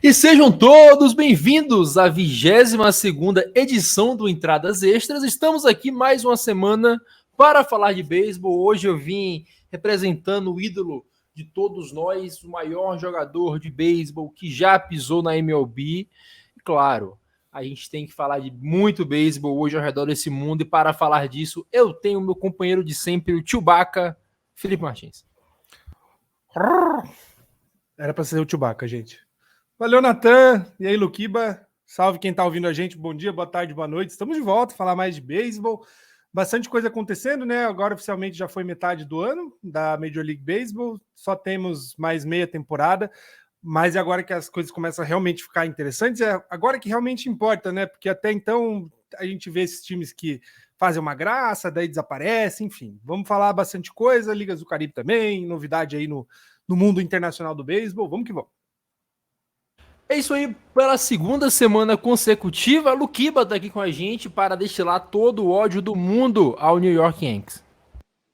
E sejam todos bem-vindos à 22ª edição do Entradas Extras. Estamos aqui mais uma semana para falar de beisebol. Hoje eu vim representando o ídolo de todos nós, o maior jogador de beisebol que já pisou na MLB. E claro, a gente tem que falar de muito beisebol hoje ao redor desse mundo. E para falar disso, eu tenho meu companheiro de sempre, o Chewbacca, Felipe Martins. Era para ser o Chewbacca, gente. Valeu, Natan. E aí, Luquiba. Salve quem tá ouvindo a gente. Bom dia, boa tarde, boa noite. Estamos de volta a falar mais de beisebol. Bastante coisa acontecendo, né? Agora oficialmente já foi metade do ano da Major League Baseball. Só temos mais meia temporada. Mas é agora que as coisas começam a realmente ficar interessantes. É agora que realmente importa, né? Porque até então a gente vê esses times que fazem uma graça, daí desaparecem, enfim. Vamos falar bastante coisa. Ligas do Caribe também, novidade aí no mundo internacional do beisebol. Vamos que vamos. É isso aí, pela segunda semana consecutiva, Luquiba tá aqui com a gente para destilar todo o ódio do mundo ao New York Yankees.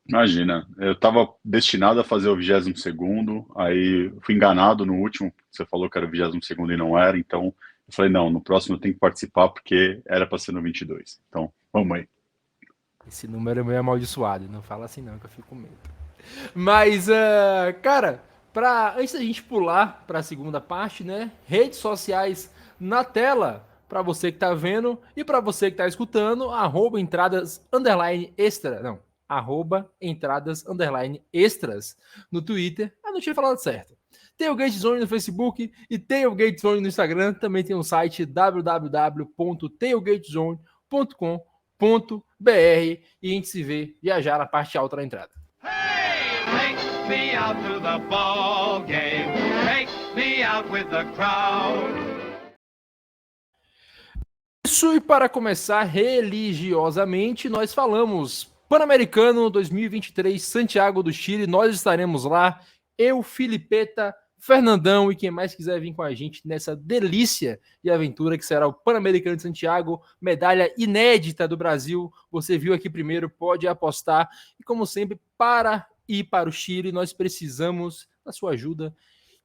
Imagina, eu estava destinado a fazer o 22º, aí fui enganado no último, você falou que era o 22º e não era, então eu falei, não, no próximo eu tenho que participar porque era para ser no 22. Então, vamos aí. Esse número é meio amaldiçoado, não fala assim não, que eu fico com medo. Mas, cara, antes da gente pular para a segunda parte, né? Redes sociais na tela para você que tá vendo e para você que tá escutando, @entradas_extras no Twitter. Eu não tinha falado certo. Tem o Gate Zone no Facebook e tem o Gate Zone no Instagram. Também tem o site www.tailgatezone.com.br e a gente se vê viajar na parte alta da entrada. Take me out to the ball game. Take me out with the crowd. Isso, e para começar religiosamente, nós falamos Pan-Americano 2023, Santiago do Chile. Nós estaremos lá, eu, Filipeta, Fernandão e quem mais quiser vir com a gente nessa delícia de aventura que será o Pan-Americano de Santiago, medalha inédita do Brasil. Você viu aqui primeiro, pode apostar. E como sempre, para ir para o Chile, nós precisamos da sua ajuda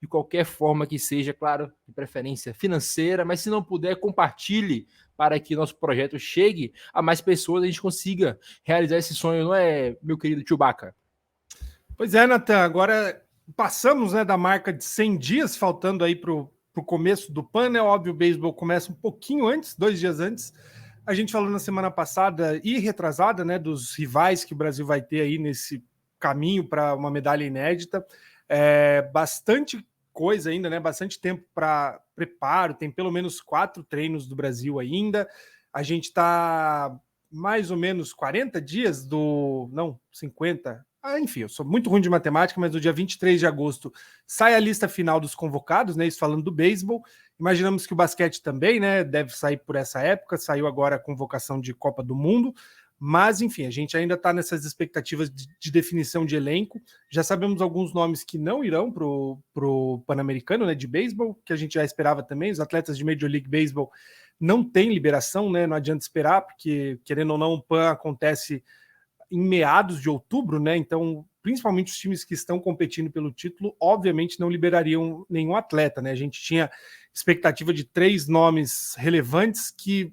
de qualquer forma que seja, claro, de preferência financeira, mas se não puder, compartilhe para que nosso projeto chegue a mais pessoas e a gente consiga realizar esse sonho, não é, meu querido Chewbacca? Pois é, Natan, agora passamos, né, da marca de 100 dias, faltando aí para o começo do PAN, né? Óbvio, o beisebol começa um pouquinho antes, 2 dias antes. A gente falou na semana passada e retrasada, né, dos rivais que o Brasil vai ter aí nesse caminho para uma medalha inédita. Bastante coisa ainda, né? Bastante tempo para preparo, tem pelo menos 4 treinos do Brasil ainda. A gente está mais ou menos 40 dias do... Não, 50... enfim, eu sou muito ruim de matemática, mas no dia 23 de agosto sai a lista final dos convocados, né? Isso falando do beisebol. Imaginamos que o basquete também, né? Deve sair por essa época. Saiu agora a convocação de Copa do Mundo. Mas, enfim, a gente ainda está nessas expectativas de definição de elenco. Já sabemos alguns nomes que não irão para o Pan-Americano, né, de beisebol, que a gente já esperava também. Os atletas de Major League Baseball não têm liberação, né? Não adianta esperar, porque, querendo ou não, o PAN acontece em meados de outubro, né? Então, principalmente os times que estão competindo pelo título, obviamente não liberariam nenhum atleta, né? A gente tinha expectativa de 3 nomes relevantes que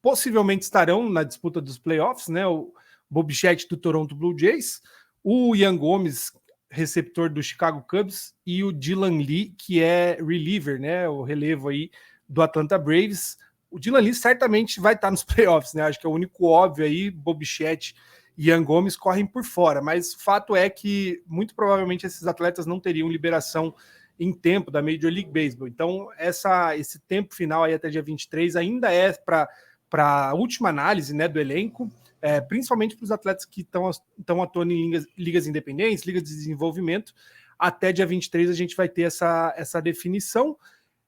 possivelmente estarão na disputa dos playoffs, né? O Bo Bichette do Toronto Blue Jays, o Yan Gomes, receptor do Chicago Cubs, e o Dylan Lee, que é reliever, né? O relevo aí do Atlanta Braves. O Dylan Lee certamente vai estar nos playoffs, né? Acho que é o único óbvio aí. Bo Bichette e Yan Gomes correm por fora, mas o fato é que muito provavelmente esses atletas não teriam liberação em tempo da Major League Baseball. Então, esse tempo final aí até dia 23 ainda é para a última análise, né, do elenco, principalmente para os atletas que estão atuando em ligas independentes, ligas de desenvolvimento. Até dia 23 a gente vai ter essa definição.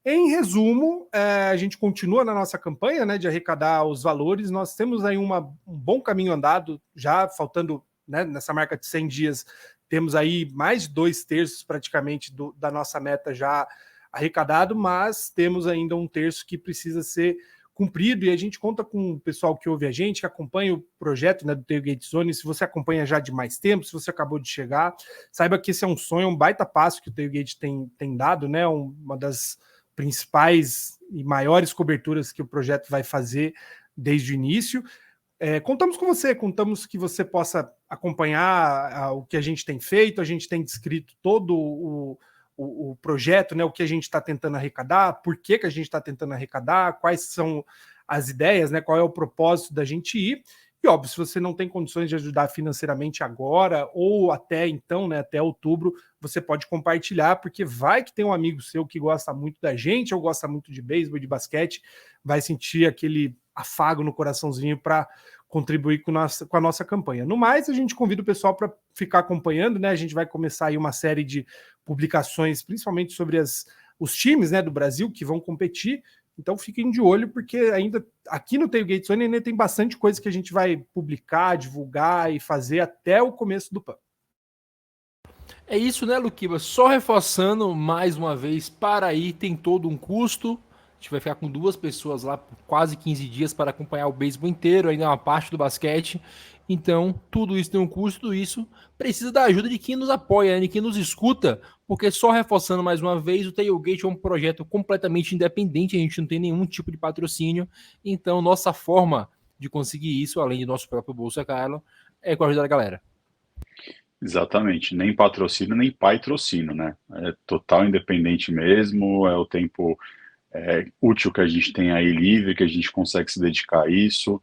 Em resumo, a gente continua na nossa campanha, né, de arrecadar os valores. Nós temos aí um bom caminho andado, já faltando, né, nessa marca de 100 dias, temos aí mais de 2/3 praticamente da nossa meta já arrecadado, mas temos ainda 1/3 que precisa ser cumprido, e a gente conta com o pessoal que ouve a gente, que acompanha o projeto, né, do Tailgate Zone. Se você acompanha já de mais tempo, se você acabou de chegar, saiba que esse é um sonho, um baita passo que o Tailgate tem dado, né, uma das principais e maiores coberturas que o projeto vai fazer desde o início. Contamos com você, contamos que você possa acompanhar o que a gente tem feito, a gente tem descrito todo o projeto, né, o que a gente está tentando arrecadar, por que a gente está tentando arrecadar, quais são as ideias, né, qual é o propósito da gente ir. E óbvio, se você não tem condições de ajudar financeiramente agora ou até então, né, até outubro, você pode compartilhar, porque vai que tem um amigo seu que gosta muito da gente ou gosta muito de beisebol, de basquete, vai sentir aquele afago no coraçãozinho para contribuir com a nossa campanha. No mais, a gente convida o pessoal para ficar acompanhando, né? A gente vai começar aí uma série de publicações, principalmente sobre os times, né, do Brasil que vão competir. Então fiquem de olho, porque ainda aqui no Tailgate Zone ainda tem bastante coisa que a gente vai publicar, divulgar e fazer até o começo do PAN. É isso, né, Luquiba? Só reforçando mais uma vez, para aí tem todo um custo. A gente vai ficar com 2 pessoas lá por quase 15 dias para acompanhar o beisebol inteiro, ainda é uma parte do basquete. Então, tudo isso tem um custo, tudo isso precisa da ajuda de quem nos apoia, né, de quem nos escuta, porque só reforçando mais uma vez, o Tailgate é um projeto completamente independente, a gente não tem nenhum tipo de patrocínio, então nossa forma de conseguir isso, além de nosso próprio bolso, Carlos, é com a ajuda da galera. Exatamente, nem patrocínio, nem patrocínio, né? É total independente mesmo, é o tempo útil que a gente tem aí livre, que a gente consegue se dedicar a isso.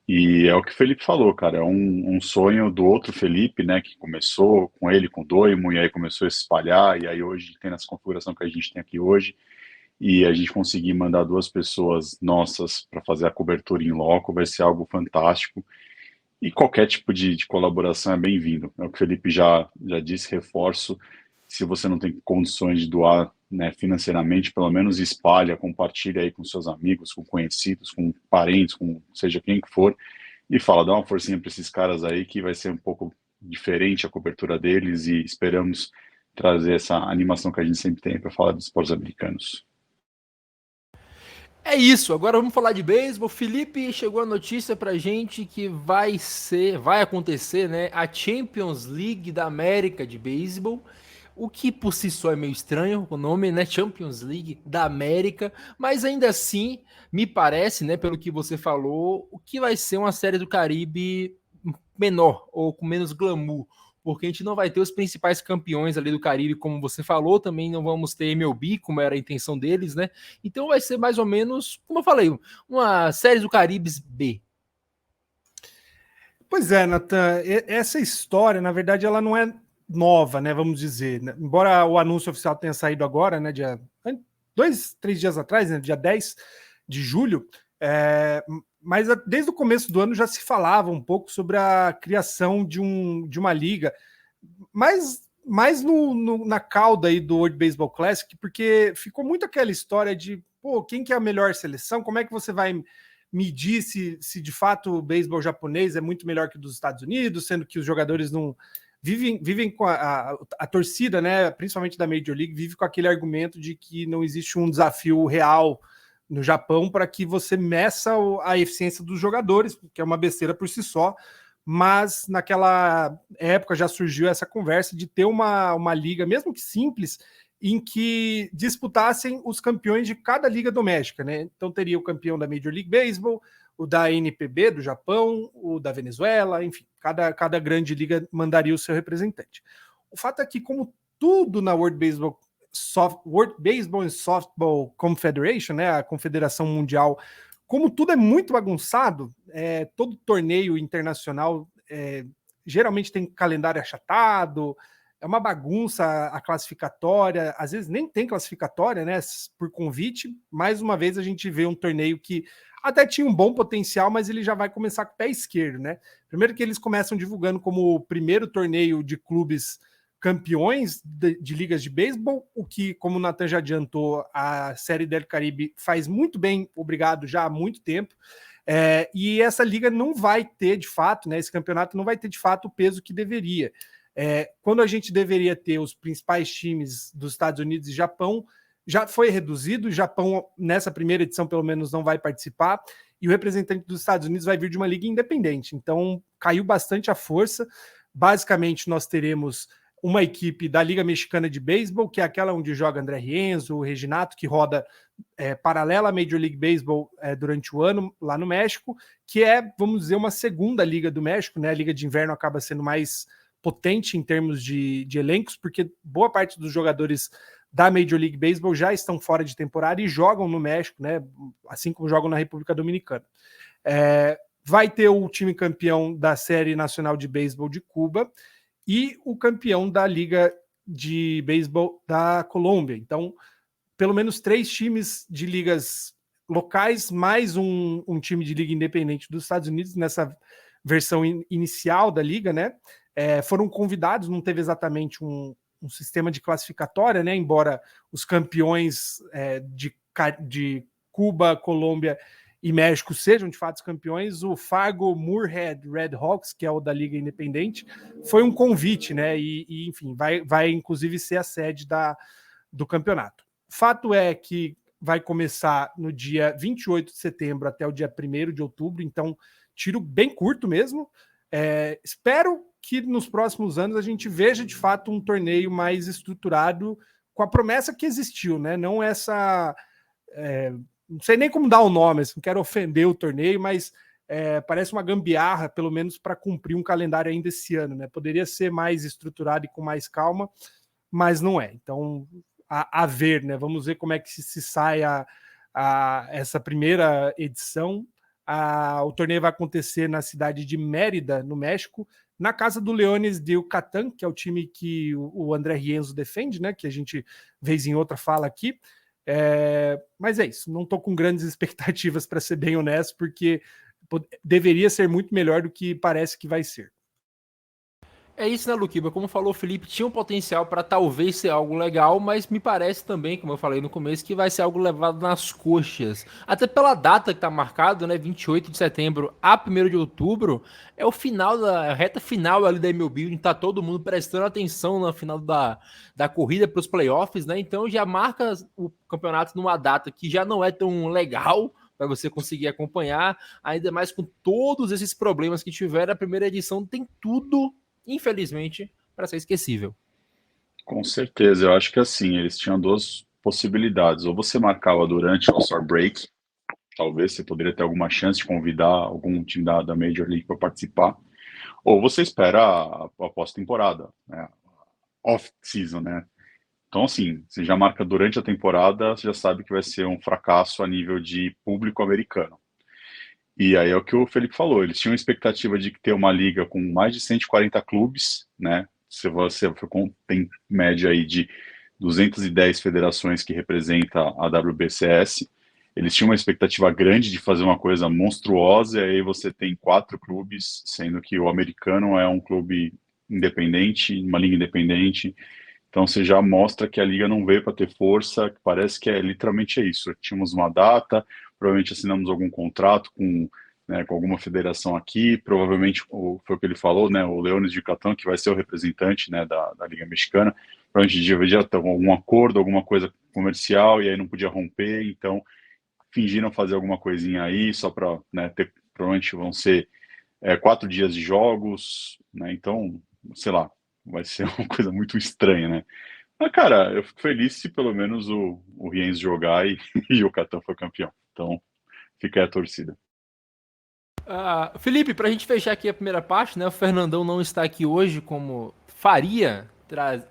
E é o que o Felipe falou, cara, é um sonho do outro Felipe, né, que começou com ele, com o Doimo, e aí começou a se espalhar, e aí hoje tem essa configuração que a gente tem aqui hoje, e a gente conseguir mandar 2 pessoas nossas para fazer a cobertura em loco vai ser algo fantástico, e qualquer tipo de colaboração é bem-vindo. É o que o Felipe já disse, reforço, se você não tem condições de doar, né, financeiramente, pelo menos espalha, compartilha aí com seus amigos, com conhecidos, com parentes, com seja quem que for, e fala, dá uma forcinha para esses caras aí que vai ser um pouco diferente a cobertura deles e esperamos trazer essa animação que a gente sempre tem para falar dos esportes americanos. É isso, agora vamos falar de beisebol. Felipe, chegou a notícia pra gente que vai acontecer, né, a Champions League da América de beisebol. O que por si só é meio estranho, o nome, né? Champions League da América, mas ainda assim, me parece, né, pelo que você falou, o que vai ser uma série do Caribe menor ou com menos glamour, porque a gente não vai ter os principais campeões ali do Caribe, como você falou, também não vamos ter MLB, como era a intenção deles, né? Então vai ser mais ou menos, como eu falei, uma série do Caribe B. Pois é, Nathan, essa história, na verdade, ela não é nova, né, vamos dizer, né? Embora o anúncio oficial tenha saído agora, né, 2-3 dias atrás, né, dia 10 de julho, mas desde o começo do ano já se falava um pouco sobre a criação de uma liga, mais na cauda aí do World Baseball Classic, porque ficou muito aquela história de, pô, quem que é a melhor seleção, como é que você vai medir se de fato o beisebol japonês é muito melhor que o dos Estados Unidos, sendo que os jogadores não vivem com a torcida, né, principalmente da Major League, vive com aquele argumento de que não existe um desafio real no Japão para que você meça a eficiência dos jogadores, que é uma besteira por si só, mas naquela época já surgiu essa conversa de ter uma liga, mesmo que simples, em que disputassem os campeões de cada liga doméstica, né? Então teria o campeão da Major League Baseball, o da NPB do Japão, o da Venezuela, enfim, cada grande liga mandaria o seu representante. O fato é que, como tudo na World Baseball and Softball Confederation, né, a Confederação Mundial, como tudo é muito bagunçado, todo torneio internacional geralmente tem calendário achatado, é uma bagunça a classificatória, às vezes nem tem classificatória, né, por convite. Mais uma vez a gente vê um torneio que até tinha um bom potencial, mas ele já vai começar com o pé esquerdo, né? Primeiro que eles começam divulgando como o primeiro torneio de clubes campeões de ligas de beisebol, o que, como o Nathan já adiantou, a Série del Caribe faz muito bem, obrigado, já há muito tempo. E essa liga não vai ter, de fato, né? Esse campeonato não vai ter, de fato, o peso que deveria. Quando a gente deveria ter os principais times dos Estados Unidos e Japão, já foi reduzido. O Japão, nessa primeira edição, pelo menos, não vai participar, e o representante dos Estados Unidos vai vir de uma liga independente. Então, caiu bastante a força. Basicamente, nós teremos uma equipe da Liga Mexicana de Beisebol, que é aquela onde joga André Rienzo, o Reginato, que roda paralela à Major League Baseball durante o ano lá no México, que é, vamos dizer, uma segunda liga do México, né? A Liga de Inverno acaba sendo mais potente em termos de elencos, porque boa parte dos jogadores da Major League Baseball já estão fora de temporada e jogam no México, né? Assim como jogam na República Dominicana. Vai ter o time campeão da Série Nacional de Beisebol de Cuba e o campeão da Liga de Beisebol da Colômbia. Então, pelo menos 3 times de ligas locais, mais um time de liga independente dos Estados Unidos, nessa versão inicial da liga, né? Foram convidados, não teve exatamente um sistema de classificatória, né? Embora os campeões de Cuba, Colômbia e México sejam de fato campeões, o Fargo Moorhead Red Hawks, que é o da Liga Independente, foi um convite, né? E enfim, vai inclusive ser a sede do campeonato. Fato é que vai começar no dia 28 de setembro até o dia 1º de outubro, então tiro bem curto mesmo. Espero que nos próximos anos a gente veja de fato um torneio mais estruturado com a promessa que existiu, né? Não essa... não sei nem como dar o nome, não quero ofender o torneio, mas parece uma gambiarra, pelo menos para cumprir um calendário ainda esse ano, né? Poderia ser mais estruturado e com mais calma, mas não é. Então, a ver, né? Vamos ver como é que se sai essa primeira edição. O torneio vai acontecer na cidade de Mérida, no México, na casa do Leones de Yucatán, que é o time que o André Rienzo defende, né? Que a gente, vez em outra, fala aqui. Mas é isso, não estou com grandes expectativas, para ser bem honesto, porque deveria ser muito melhor do que parece que vai ser. É isso, né, Luquiba? Como falou o Felipe, tinha um potencial para talvez ser algo legal, mas me parece também, como eu falei no começo, que vai ser algo levado nas coxas. Até pela data que está marcado, né, 28 de setembro a 1º de outubro, é o final da reta final ali da MLB, onde tá todo mundo prestando atenção no final da corrida para os playoffs, né? Então já marca o campeonato numa data que já não é tão legal para você conseguir acompanhar, ainda mais com todos esses problemas que tiveram. A primeira edição tem tudo, infelizmente, para ser esquecível. Com certeza, eu acho que assim, eles tinham 2 possibilidades. Ou você marcava durante o All-Star Break, talvez você poderia ter alguma chance de convidar algum time da Major League para participar, ou você espera a pós-temporada, né? Off-season, né? Então, assim, você já marca durante a temporada, você já sabe que vai ser um fracasso a nível de público americano. E aí é o que o Felipe falou, eles tinham expectativa de ter uma liga com mais de 140 clubes, né? Se você tem média aí de 210 federações que representa a WBCS, eles tinham uma expectativa grande de fazer uma coisa monstruosa, e aí você tem 4 clubes, sendo que o americano é um clube independente, uma liga independente. Então você já mostra que a liga não veio para ter força, que parece que literalmente isso. Tínhamos uma data, provavelmente assinamos algum contrato com alguma federação aqui, provavelmente foi o que ele falou, né, o Leones de Yucatán, que vai ser o representante, né, da Liga Mexicana, provavelmente devia ter algum acordo, alguma coisa comercial, e aí não podia romper, então fingiram fazer alguma coisinha aí, só para, né, ter, provavelmente vão ser 4 dias de jogos, né, então, sei lá, vai ser uma coisa muito estranha, né. Mas, cara, eu fico feliz se pelo menos o Rienzo jogar e o Yucatán for campeão. Então, fica aí a torcida. Felipe, para a gente fechar aqui a primeira parte, né? O Fernandão não está aqui hoje como faria,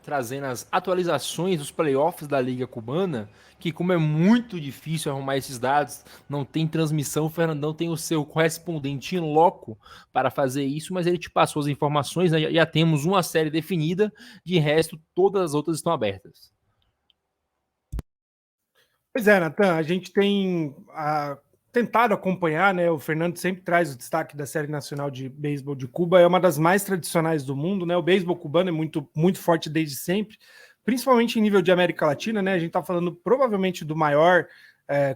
trazendo as atualizações dos playoffs da Liga Cubana, que como é muito difícil arrumar esses dados, não tem transmissão, o Fernandão tem o seu correspondente em loco para fazer isso, mas ele te passou as informações, né? Já temos uma série definida, de resto todas as outras estão abertas. Pois é, Natan, a gente tem tentado acompanhar, né? O Fernando sempre traz o destaque da Série Nacional de Beisebol de Cuba, é uma das mais tradicionais do mundo, né? O beisebol cubano é muito, muito forte desde sempre, principalmente em nível de América Latina, né? A gente está falando provavelmente do maior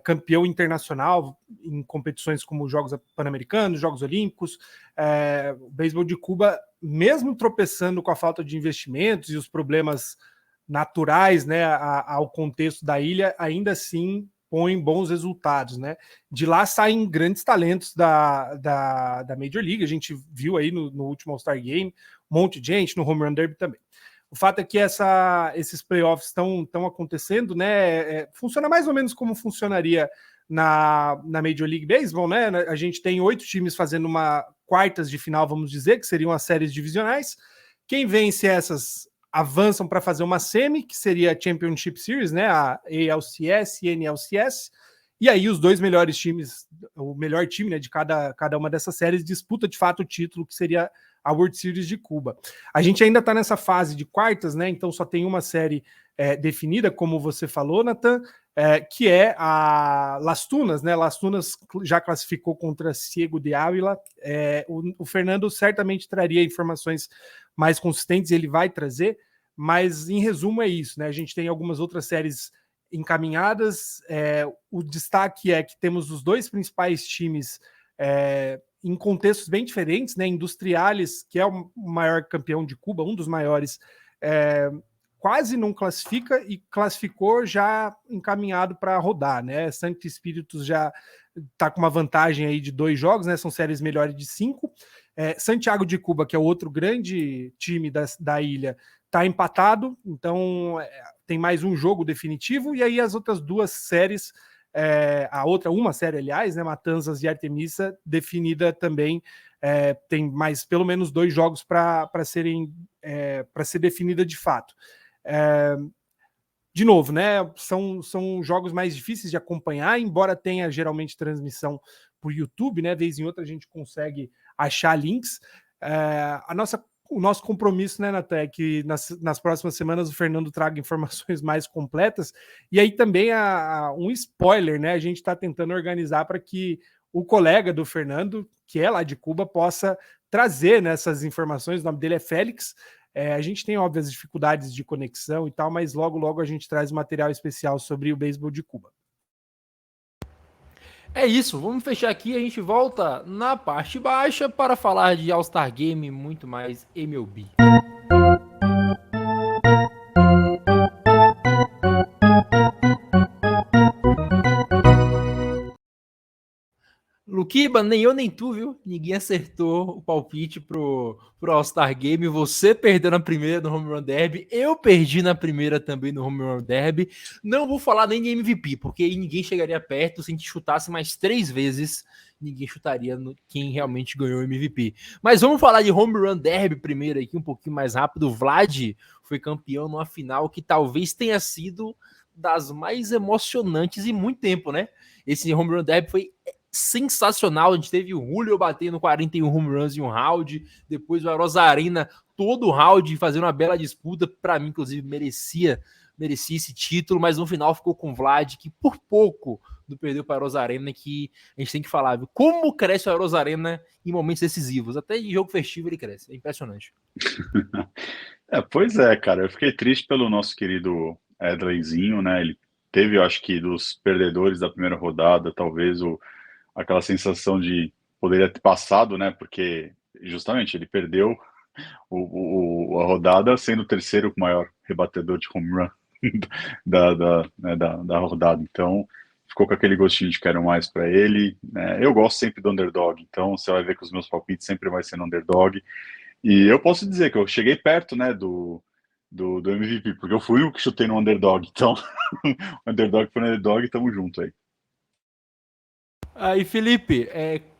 campeão internacional em competições como os Jogos Pan-Americanos, Jogos Olímpicos. O beisebol de Cuba, mesmo tropeçando com a falta de investimentos e os problemas naturais, né, ao contexto da ilha, ainda assim põe bons resultados, né? De lá saem grandes talentos da Major League, a gente viu aí no último All-Star Game, um monte de gente, no Home Run Derby também. O fato é que esses playoffs estão acontecendo, né? Funciona mais ou menos como funcionaria na Major League Baseball, né? A gente tem 8 times fazendo uma quartas de final, vamos dizer, que seriam as séries divisionais. Quem vence essas avançam para fazer uma semi, que seria a Championship Series, né? A ALCS e NLCS. E aí os 2 melhores times, o melhor time, né, de cada uma dessas séries disputa de fato o título, que seria a World Series de Cuba. A gente ainda está nessa fase de quartas, né? Então só tem uma série definida, como você falou, Nathan, que é a Las Tunas, né? Las Tunas já classificou contra Ciego de Ávila. O Fernando certamente traria informações mais consistentes, ele vai trazer, mas em resumo é isso, né? A gente tem algumas outras séries encaminhadas. O destaque é que temos os 2 principais times em contextos bem diferentes, né? Industriales, que é o maior campeão de Cuba, um dos maiores, quase não classifica e classificou já encaminhado para rodar, né? Santo Espíritos já está com uma vantagem aí de 2 jogos, né? São séries melhores de 5. Santiago de Cuba, que é o outro grande time da ilha, está empatado, então tem mais um jogo definitivo, e aí as outras 2 séries, uma série, aliás, né, Matanzas e Artemisa, definida também, tem mais pelo menos 2 jogos para ser definida de fato. De novo, né, são jogos mais difíceis de acompanhar, embora tenha geralmente transmissão por YouTube, né, vez em outra a gente consegue achar links. O nosso compromisso, né, Nathan, é que nas próximas semanas o Fernando traga informações mais completas, e aí também um spoiler, né, a gente está tentando organizar para que o colega do Fernando, que é lá de Cuba, possa trazer nessas informações. O nome dele é Félix. A gente tem óbvias dificuldades de conexão e tal, mas logo a gente traz material especial sobre o beisebol de Cuba. É isso, vamos fechar aqui, a gente volta na parte baixa para falar de All-Star Game e muito mais MLB. Luquiba, nem eu nem tu, viu? Ninguém acertou o palpite pro All-Star Game. Você perdeu na primeira no Home Run Derby. Eu perdi na primeira também no Home Run Derby. Não vou falar nem de MVP, porque ninguém chegaria perto. Se a gente chutasse mais 3 vezes, ninguém chutaria quem realmente ganhou o MVP. Mas vamos falar de Home Run Derby primeiro aqui, um pouquinho mais rápido. O Vlad foi campeão numa final que talvez tenha sido das mais emocionantes em muito tempo, né? Esse Home Run Derby foi sensacional. A gente teve o Julio batendo 41 home runs em um round, depois o Arozarena todo o round fazendo uma bela disputa. Para mim, inclusive, merecia esse título, mas no final ficou com o Vlad, que por pouco não perdeu para o Arozarena, que a gente tem que falar, viu? Como cresce o Arozarena em momentos decisivos, até em jogo festivo ele cresce, é impressionante. Pois é, cara, eu fiquei triste pelo nosso querido Edleyzinho, né? Ele teve, eu acho que dos perdedores da primeira rodada, talvez aquela sensação de poderia ter passado, né? Porque justamente ele perdeu a rodada sendo o terceiro maior rebatedor de home run da rodada. Então ficou com aquele gostinho de quero mais para ele, né? Eu gosto sempre do underdog, então você vai ver que os meus palpites sempre vai ser no underdog. E eu posso dizer que eu cheguei perto, né, do MVP, porque eu fui o que chutei no underdog. Então, underdog foi no underdog, tamo junto aí. Aí, Felipe,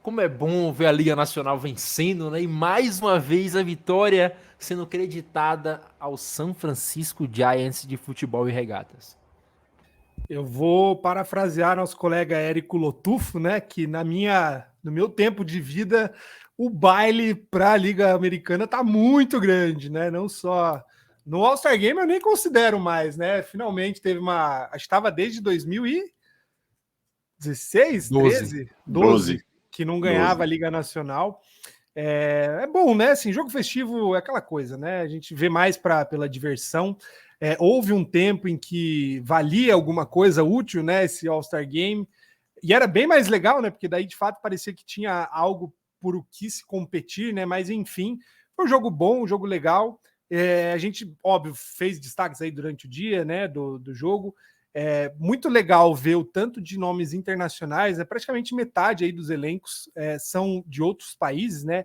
como é bom ver a Liga Nacional vencendo, né? E mais uma vez a vitória sendo creditada ao San Francisco Giants de futebol e regatas. Eu vou parafrasear nosso colega Érico Lotufo, né? Que no meu tempo de vida, o baile para a Liga Americana tá muito grande, né? Não só no All-Star Game eu nem considero mais, né? Finalmente teve acho que estava desde 2016, 12, que não ganhava 12. A Liga Nacional. É bom, né? Assim, jogo festivo é aquela coisa, né? A gente vê mais pela diversão. Houve um tempo em que valia alguma coisa útil, né? Esse All-Star Game. E era bem mais legal, né? Porque daí, de fato, parecia que tinha algo por o que se competir, né? Mas, enfim, foi um jogo bom, um jogo legal. A gente, óbvio, fez destaques aí durante o dia, né? Do jogo. Muito legal ver o tanto de nomes internacionais, praticamente metade aí dos elencos são de outros países, né?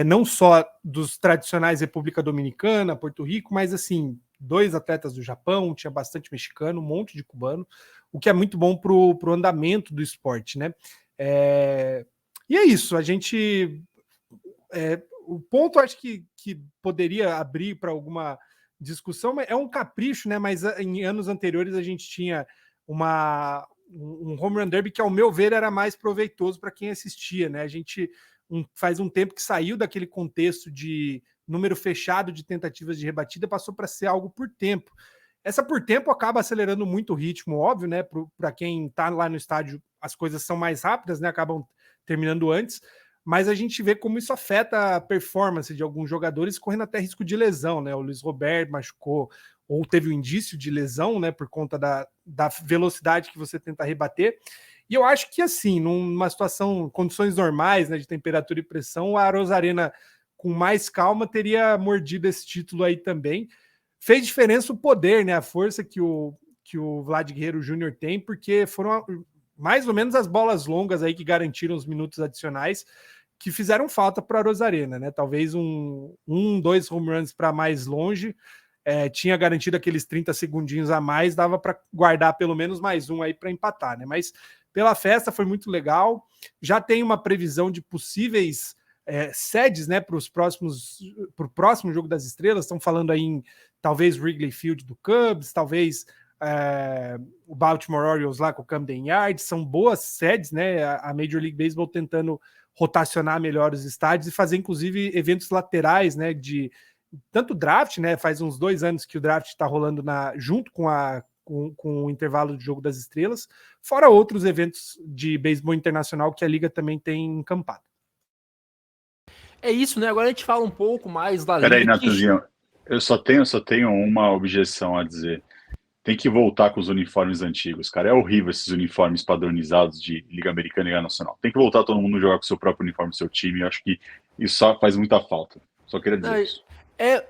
não só dos tradicionais República Dominicana, Porto Rico, mas assim, 2 atletas do Japão, tinha bastante mexicano, um monte de cubano, o que é muito bom para o andamento do esporte, né? E é isso, a gente... o ponto, acho que poderia abrir para alguma discussão, mas é um capricho, né? Mas em anos anteriores a gente tinha um home run derby que, ao meu ver, era mais proveitoso para quem assistia, né? A gente faz um tempo que saiu daquele contexto de número fechado de tentativas de rebatida, passou para ser algo por tempo. Essa por tempo acaba acelerando muito o ritmo, óbvio, né? Para quem está lá no estádio, as coisas são mais rápidas, né? Acabam terminando antes, mas a gente vê como isso afeta a performance de alguns jogadores, correndo até risco de lesão, né? O Luiz Roberto machucou, ou teve um indício de lesão, né? Por conta da velocidade que você tenta rebater. E eu acho que, assim, numa situação, condições normais, né? De temperatura e pressão, a Arozarena, com mais calma, teria mordido esse título aí também. Fez diferença o poder, né? A força que o Vlad Guerreiro Júnior tem, porque foram mais ou menos as bolas longas aí que garantiram os minutos adicionais, que fizeram falta para a Arozarena, né? Talvez 2 home runs para mais longe, tinha garantido aqueles 30 segundinhos a mais, dava para guardar pelo menos mais um aí para empatar, né? Mas pela festa foi muito legal. Já tem uma previsão de possíveis sedes, né, para o próximo Jogo das Estrelas. Estão falando aí em talvez Wrigley Field do Cubs, talvez o Baltimore Orioles lá com o Camden Yards. São boas sedes, né? A Major League Baseball tentando rotacionar melhor os estádios e fazer, inclusive, eventos laterais, né? De tanto draft, né? Faz uns 2 anos que o draft está rolando junto com o intervalo de Jogo das Estrelas, fora outros eventos de beisebol internacional que a Liga também tem encampado. É isso, né? Agora a gente fala um pouco mais da Liga. Peraí, Natanzinho, eu só tenho uma objeção a dizer. Tem que voltar com os uniformes antigos, cara. É horrível esses uniformes padronizados de Liga Americana e Liga Nacional. Tem que voltar todo mundo a jogar com o seu próprio uniforme, seu time. Eu acho que isso só faz muita falta. Só queria dizer isso.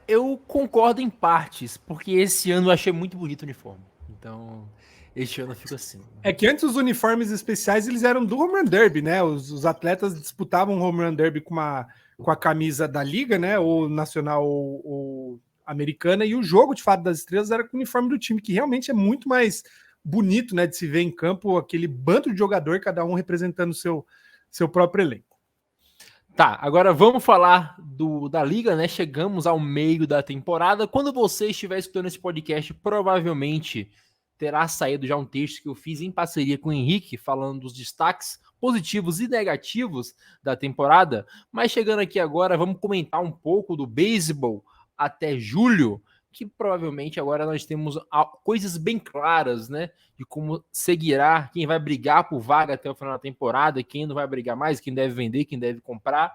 Eu concordo em partes, porque esse ano eu achei muito bonito o uniforme. Então, este ano fica assim. É que antes os uniformes especiais, eles eram do Home Run Derby, né? Os atletas disputavam o Home Run Derby com a camisa da Liga, né? Ou nacional ou americana, e o jogo de fato das estrelas era com o uniforme do time, que realmente é muito mais bonito, né, de se ver em campo, aquele bando de jogador, cada um representando o seu próprio elenco. Tá, agora vamos falar da Liga, né? Chegamos ao meio da temporada. Quando você estiver escutando esse podcast, provavelmente terá saído já um texto que eu fiz em parceria com o Henrique, falando dos destaques positivos e negativos da temporada. Mas chegando aqui agora, vamos comentar um pouco do beisebol até julho, que provavelmente agora nós temos coisas bem claras, né, de como seguirá, quem vai brigar por vaga até o final da temporada, quem não vai brigar mais, quem deve vender, quem deve comprar.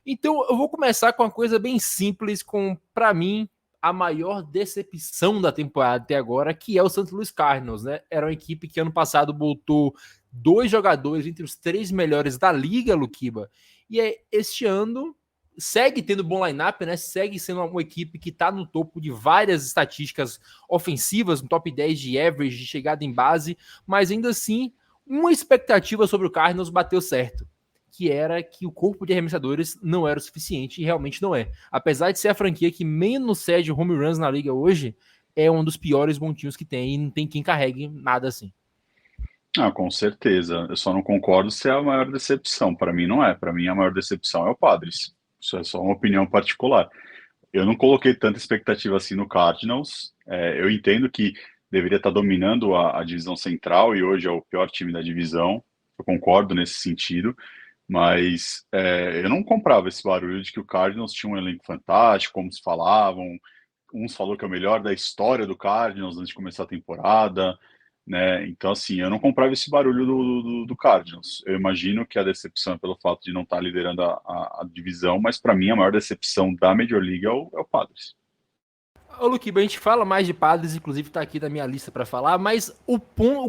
Então eu vou começar com uma coisa bem simples, para mim, a maior decepção da temporada até agora, que é o St. Louis Cardinals, né? Era uma equipe que ano passado botou 2 jogadores entre os 3 melhores da liga, Luquiba, e este ano segue tendo bom line-up, né? Segue sendo uma equipe que está no topo de várias estatísticas ofensivas, no top 10 de average, de chegada em base, mas ainda assim, uma expectativa sobre o Cardinals bateu certo, que era que o corpo de arremessadores não era o suficiente, e realmente não é. Apesar de ser a franquia que menos cede home runs na liga hoje, é um dos piores montinhos que tem, e não tem quem carregue nada assim. Com certeza. Eu só não concordo se é a maior decepção. Para mim não é. Para mim a maior decepção é o Padres. Isso é só uma opinião particular. Eu não coloquei tanta expectativa assim no Cardinals. Eu entendo que deveria estar dominando a divisão central e hoje é o pior time da divisão. Eu concordo nesse sentido. Mas eu não comprava esse barulho de que o Cardinals tinha um elenco fantástico, como se falavam. Uns falou que é o melhor da história do Cardinals antes de começar a temporada, né? Então, assim, eu não comprava esse barulho do Cardinals. Eu imagino que a decepção é pelo fato de não estar liderando a divisão, mas para mim a maior decepção da Major League é o Padres. Ô, Luquiba, a gente fala mais de Padres, inclusive tá aqui na minha lista para falar, mas o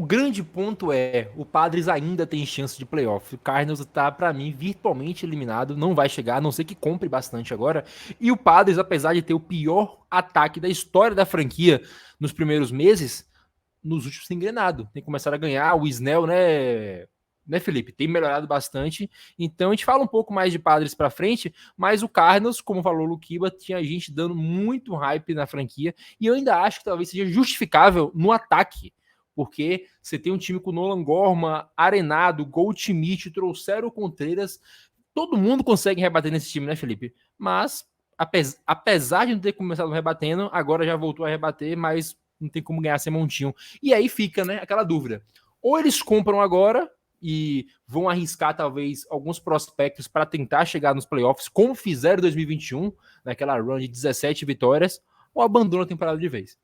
grande ponto é, o Padres ainda tem chance de playoff. O Cardinals tá, para mim, virtualmente eliminado, não vai chegar, a não ser que compre bastante agora. E o Padres, apesar de ter o pior ataque da história da franquia nos primeiros meses, nos últimos tem engrenado. Tem que começar a ganhar. O Snell, né, né, Felipe? Tem melhorado bastante. Então a gente fala um pouco mais de Padres para frente, mas o Cardinals, como falou o Luquiba, tinha gente dando muito hype na franquia, e eu ainda acho que talvez seja justificável no ataque, porque você tem um time com Nolan Gorman, Arenado, Goldschmidt, trouxeram o Contreras, todo mundo consegue rebater nesse time, né, Felipe? Mas, apesar de não ter começado rebatendo, agora já voltou a rebater, mas não tem como ganhar sem montinho. E aí fica, né, aquela dúvida. Ou eles compram agora e vão arriscar, talvez, alguns prospectos para tentar chegar nos playoffs, como fizeram em 2021, naquela run de 17 vitórias, ou abandonam a temporada de vez.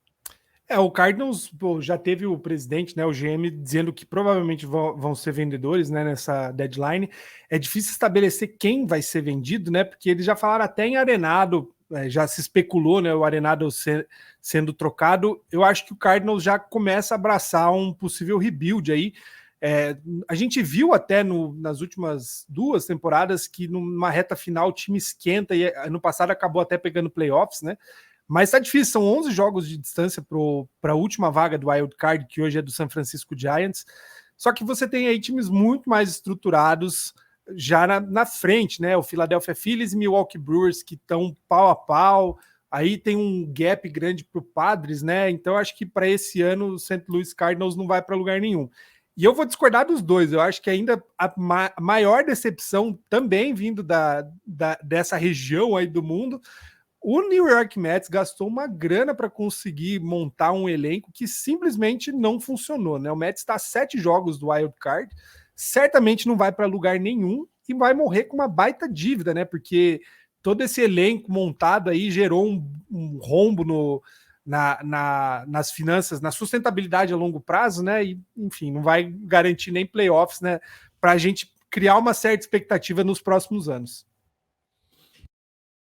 O Cardinals já teve o presidente, né, o GM, dizendo que provavelmente vão ser vendedores, né, nessa deadline. É difícil estabelecer quem vai ser vendido, né, porque eles já falaram até em Arenado, já se especulou, né, o Arenado sendo trocado. Eu acho que o Cardinals já começa a abraçar um possível rebuild aí. A gente viu até nas últimas 2 temporadas que numa reta final o time esquenta e no passado acabou até pegando playoffs, né? Mas tá difícil, são 11 jogos de distância para a última vaga do Wild Card, que hoje é do San Francisco Giants. Só que você tem aí times muito mais estruturados já na frente, né? O Philadelphia Phillies e Milwaukee Brewers, que estão pau a pau. Aí tem um gap grande para o Padres, né? Então acho que para esse ano o St. Louis Cardinals não vai para lugar nenhum. E eu vou discordar dos dois. Eu acho que ainda a maior decepção também vindo dessa região aí do mundo. O New York Mets gastou uma grana para conseguir montar um elenco que simplesmente não funcionou, né? O Mets está a 7 jogos do Wild Card, certamente não vai para lugar nenhum e vai morrer com uma baita dívida, né? Porque todo esse elenco montado aí gerou um rombo nas finanças, na sustentabilidade a longo prazo, né? E, enfim, não vai garantir nem playoffs, né? Para a gente criar uma certa expectativa nos próximos anos.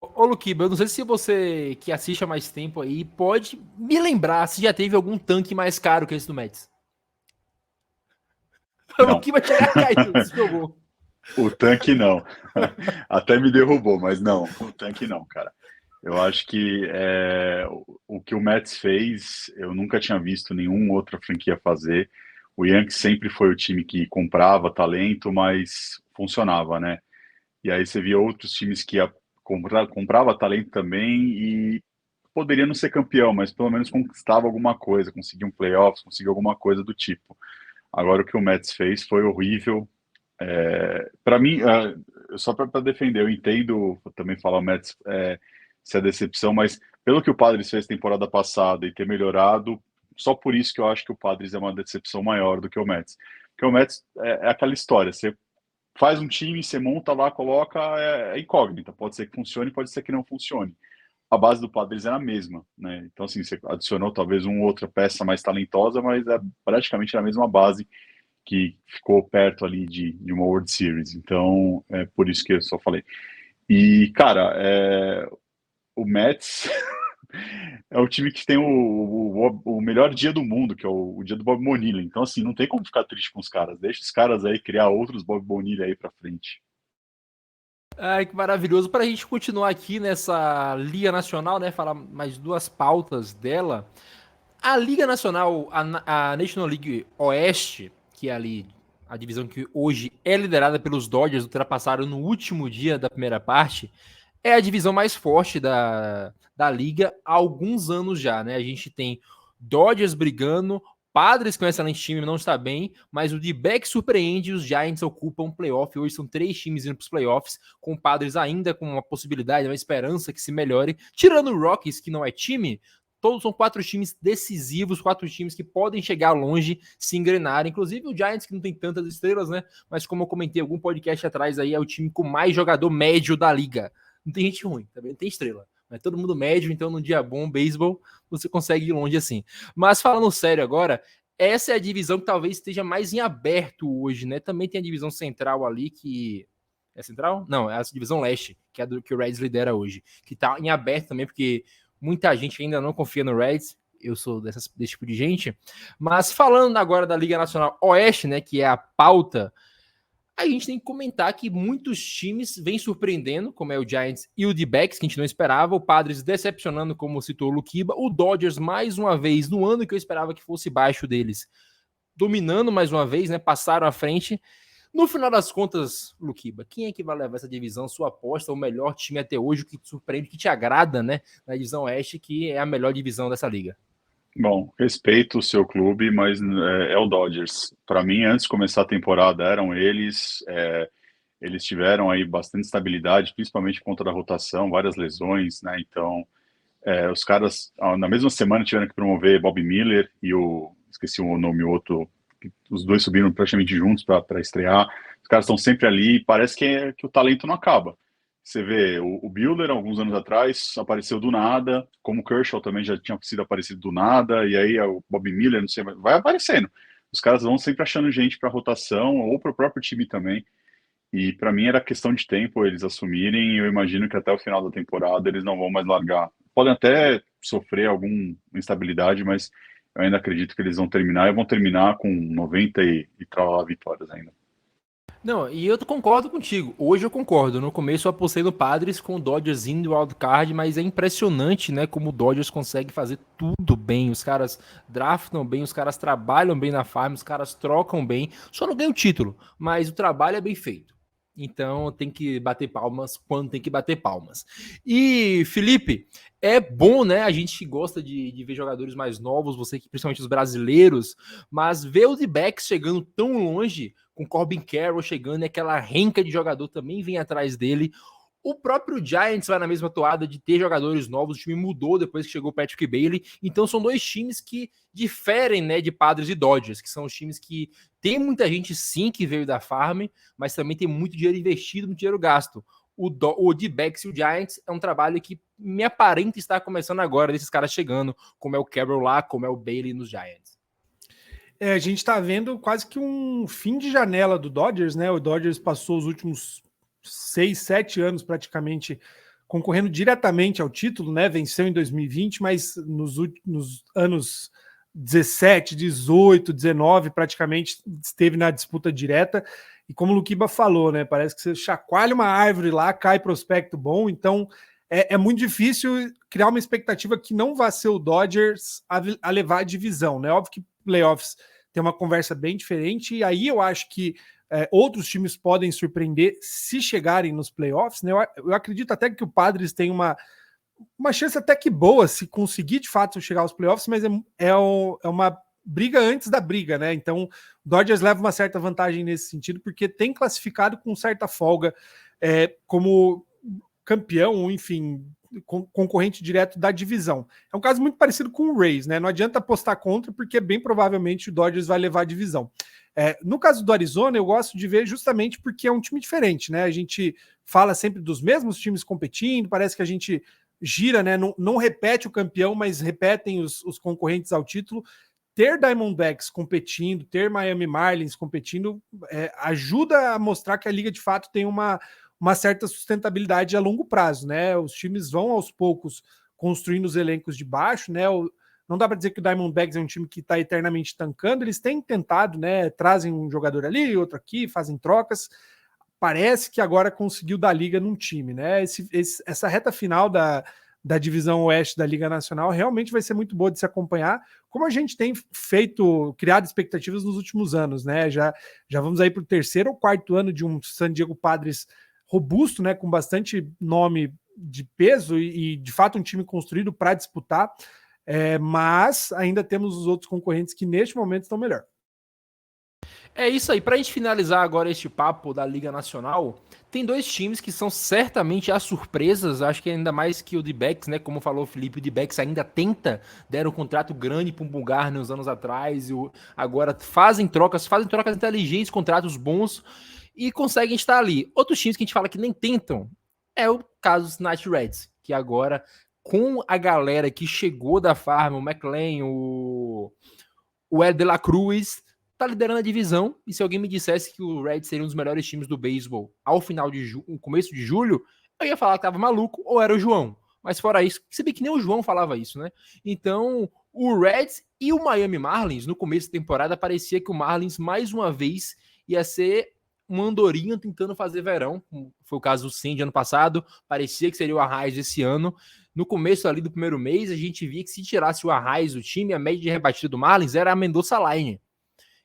Ô, Luquiba, eu não sei se você que assiste há mais tempo aí pode me lembrar se já teve algum tanque mais caro que esse do Mets. O Luquiba tinha caído, se jogou. O tanque não. Até me derrubou, mas não, o tanque não, cara. Eu acho que o que o Mets fez, eu nunca tinha visto nenhuma outra franquia fazer. O Yankees sempre foi o time que comprava talento, mas funcionava, né? E aí você via outros times que comprava talento também e poderia não ser campeão, mas pelo menos conquistava alguma coisa, conseguia um playoffs, conseguia alguma coisa do tipo. Agora o que o Mets fez foi horrível. Para mim, só para defender, eu entendo também falar o Mets se é decepção, mas pelo que o Padres fez temporada passada e ter melhorado, só por isso que eu acho que o Padres é uma decepção maior do que o Mets. Porque o Mets é aquela história, você faz um time, você monta lá, coloca, é incógnita. Pode ser que funcione, pode ser que não funcione. A base do Padres é a mesma, né? Então, assim, você adicionou talvez uma outra peça mais talentosa, mas é praticamente a mesma base que ficou perto ali de uma World Series. Então, é por isso que eu só falei. E, cara, o Mets é o time que tem o melhor dia do mundo, que é o dia do Bob Bonilla. Então, assim, não tem como ficar triste com os caras. Deixa os caras aí criar outros Bob Bonilla aí pra frente. Ai, que maravilhoso. Para a gente continuar aqui nessa Liga Nacional, né? Falar mais 2 pautas dela. A Liga Nacional, a National League Oeste, que é ali a divisão que hoje é liderada pelos Dodgers, ultrapassaram no último dia da primeira parte, é a divisão mais forte da liga há alguns anos já, né? A gente tem Dodgers brigando, Padres com um excelente time, não está bem, mas o D-back surpreende e os Giants ocupam um playoff. Hoje são 3 times indo para os playoffs, com o Padres ainda com uma possibilidade, uma esperança que se melhore. Tirando o Rockies, que não é time, todos são 4 times decisivos, 4 times que podem chegar longe, se engrenarem. Inclusive o Giants, que não tem tantas estrelas, né? Mas como eu comentei em algum podcast atrás, aí é o time com mais jogador médio da liga. Não tem gente ruim, também não tem estrela. Mas todo mundo médio, então num dia bom, beisebol, você consegue ir longe assim. Mas falando sério agora, essa é a divisão que talvez esteja mais em aberto hoje, né? Também tem a divisão central ali que... É central? Não, é a divisão leste, que é a do que o Reds lidera hoje. Que tá em aberto também, porque muita gente ainda não confia no Reds. Eu sou desse tipo de gente. Mas falando agora da Liga Nacional Oeste, né? Que é a pauta... A gente tem que comentar que muitos times vêm surpreendendo, como é o Giants e o D-backs, que a gente não esperava, o Padres decepcionando, como citou o Luquiba, o Dodgers mais uma vez, no ano que eu esperava que fosse baixo deles, dominando mais uma vez, né, passaram à frente. No final das contas, Luquiba, quem é que vai levar essa divisão? Sua aposta, o melhor time até hoje, o que te surpreende, o que te agrada, né? Na divisão Oeste, que é a melhor divisão dessa liga. Bom, respeito o seu clube, mas é o Dodgers. Para mim, antes de começar a temporada, eram eles. Eles tiveram aí bastante estabilidade, principalmente por conta da rotação, várias lesões, né? Então, os caras, na mesma semana, tiveram que promover Bob Miller e esqueci o nome, o outro, os dois subiram praticamente juntos para estrear. Os caras estão sempre ali e parece que o talento não acaba. Você vê, o Buehler, alguns anos atrás, apareceu do nada, como o Kershaw também já tinha sido aparecido do nada, e aí o Bob Miller, não sei, vai aparecendo. Os caras vão sempre achando gente para rotação ou para o próprio time também. E para mim era questão de tempo eles assumirem, e eu imagino que até o final da temporada eles não vão mais largar. Podem até sofrer alguma instabilidade, mas eu ainda acredito que eles vão terminar, e vão terminar com 90 e tal vitórias ainda. Não, e eu concordo contigo. Hoje eu concordo. No começo eu apostei no Padres com o Dodgers indo wildcard, mas é impressionante, né, como o Dodgers consegue fazer tudo bem. Os caras draftam bem, os caras trabalham bem na farm, os caras trocam bem. Só não ganham o título, mas o trabalho é bem feito. Então tem que bater palmas quando tem que bater palmas. E, Felipe, é bom, né? A gente gosta de ver jogadores mais novos, você que principalmente os brasileiros, mas ver o D-backs chegando tão longe, com Corbin Carroll chegando e aquela renca de jogador também vem atrás dele. O próprio Giants vai na mesma toada de ter jogadores novos, o time mudou depois que chegou o Patrick Bailey, então são dois times que diferem, né, de Padres e Dodgers, que são os times que tem muita gente sim que veio da farm, mas também tem muito dinheiro investido, muito dinheiro gasto. O D-backs e o Giants é um trabalho que me aparenta estar começando agora, desses caras chegando, como é o Carroll lá, como é o Bailey nos Giants. A gente está vendo quase que um fim de janela do Dodgers, né? O Dodgers passou os últimos 6, 7 anos praticamente concorrendo diretamente ao título, né? Venceu em 2020, mas nos anos 17, 18, 19 praticamente esteve na disputa direta. E como o Luquiba falou, né? Parece que você chacoalha uma árvore lá, cai prospecto bom, então é muito difícil criar uma expectativa que não vai ser o Dodgers a levar a divisão, né? Óbvio que playoffs tem uma conversa bem diferente, e aí eu acho que outros times podem surpreender se chegarem nos playoffs, né? Eu acredito até que o Padres tem uma chance até que boa se conseguir de fato chegar aos playoffs, mas é uma briga antes da briga, né? Então o Dodgers leva uma certa vantagem nesse sentido, porque tem classificado com certa folga como campeão, enfim, concorrente direto da divisão. É um caso muito parecido com o Rays, né? Não adianta apostar contra, porque bem provavelmente o Dodgers vai levar a divisão. No caso do Arizona, eu gosto de ver justamente porque é um time diferente, né? A gente fala sempre dos mesmos times competindo, parece que a gente gira, né? Não repete o campeão, mas repetem os concorrentes ao título. Ter Diamondbacks competindo, ter Miami Marlins competindo, ajuda a mostrar que a liga de fato tem uma certa sustentabilidade a longo prazo, né? Os times vão aos poucos construindo os elencos de baixo, né? Não dá para dizer que o Diamondbacks é um time que está eternamente tancando, eles têm tentado, né? Trazem um jogador ali, outro aqui, fazem trocas. Parece que agora conseguiu dar liga num time, né? Essa reta final da divisão oeste da Liga Nacional realmente vai ser muito boa de se acompanhar, como a gente tem criado expectativas nos últimos anos, né? Já vamos aí para o 3º ou 4º ano de um San Diego Padres robusto, né, com bastante nome de peso e de fato um time construído para disputar, mas ainda temos os outros concorrentes que neste momento estão melhor. É isso aí, para a gente finalizar agora este papo da Liga Nacional, tem dois times que são certamente as surpresas, acho que ainda mais que o D-backs, né, como falou o Felipe, o D-backs ainda tenta, deram um contrato grande para um Bumgarner uns anos atrás, agora fazem trocas inteligentes, contratos bons, e conseguem estar ali. Outros times que a gente fala que nem tentam é o caso dos Night Reds, que agora, com a galera que chegou da farm, o McLean, o El De La Cruz, tá liderando a divisão, e se alguém me dissesse que o Reds seria um dos melhores times do beisebol ao final de começo de julho, eu ia falar que tava maluco, ou era o João. Mas fora isso, se bem que nem o João falava isso, né? Então, o Reds e o Miami Marlins, no começo da temporada, parecia que o Marlins, mais uma vez, ia ser um andorinha tentando fazer verão. Foi o caso do Cindy ano passado, parecia que seria o Arraes esse ano. No começo ali do primeiro mês, a gente via que se tirasse o Arraes do time, a média de rebatida do Marlins era a Mendoza Line.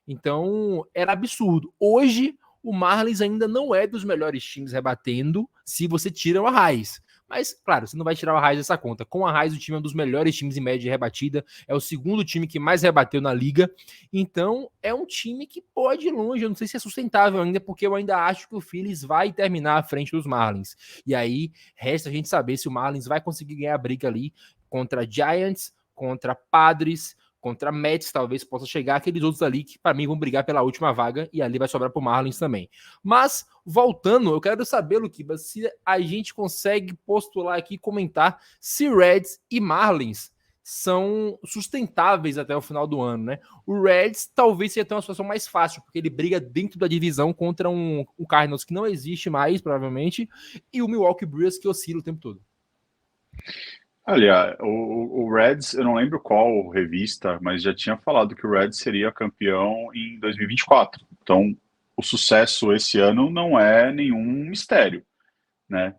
Então, era absurdo. Hoje, o Marlins ainda não é dos melhores times rebatendo se você tira o Arraez. Mas, claro, você não vai tirar o Arraez dessa conta. Com o Arraez, o time é um dos melhores times em média de rebatida. É o segundo time que mais rebateu na liga. Então, é um time que pode ir longe. Eu não sei se é sustentável ainda, porque eu ainda acho que o Phillies vai terminar à frente dos Marlins. E aí, resta a gente saber se o Marlins vai conseguir ganhar a briga ali contra Giants, contra Padres, contra Mets, talvez possa chegar aqueles outros ali que, para mim, vão brigar pela última vaga e ali vai sobrar para o Marlins também. Mas, voltando, eu quero saber, Luquiba, se a gente consegue postular aqui, comentar se Reds e Marlins são sustentáveis até o final do ano, né? O Reds talvez seja até uma situação mais fácil, porque ele briga dentro da divisão contra um Cardinals que não existe mais, provavelmente, e o Milwaukee Brewers que oscila o tempo todo. Olha, o Reds, eu não lembro qual revista, mas já tinha falado que o Reds seria campeão em 2024. Então, o sucesso esse ano não é nenhum mistério, né?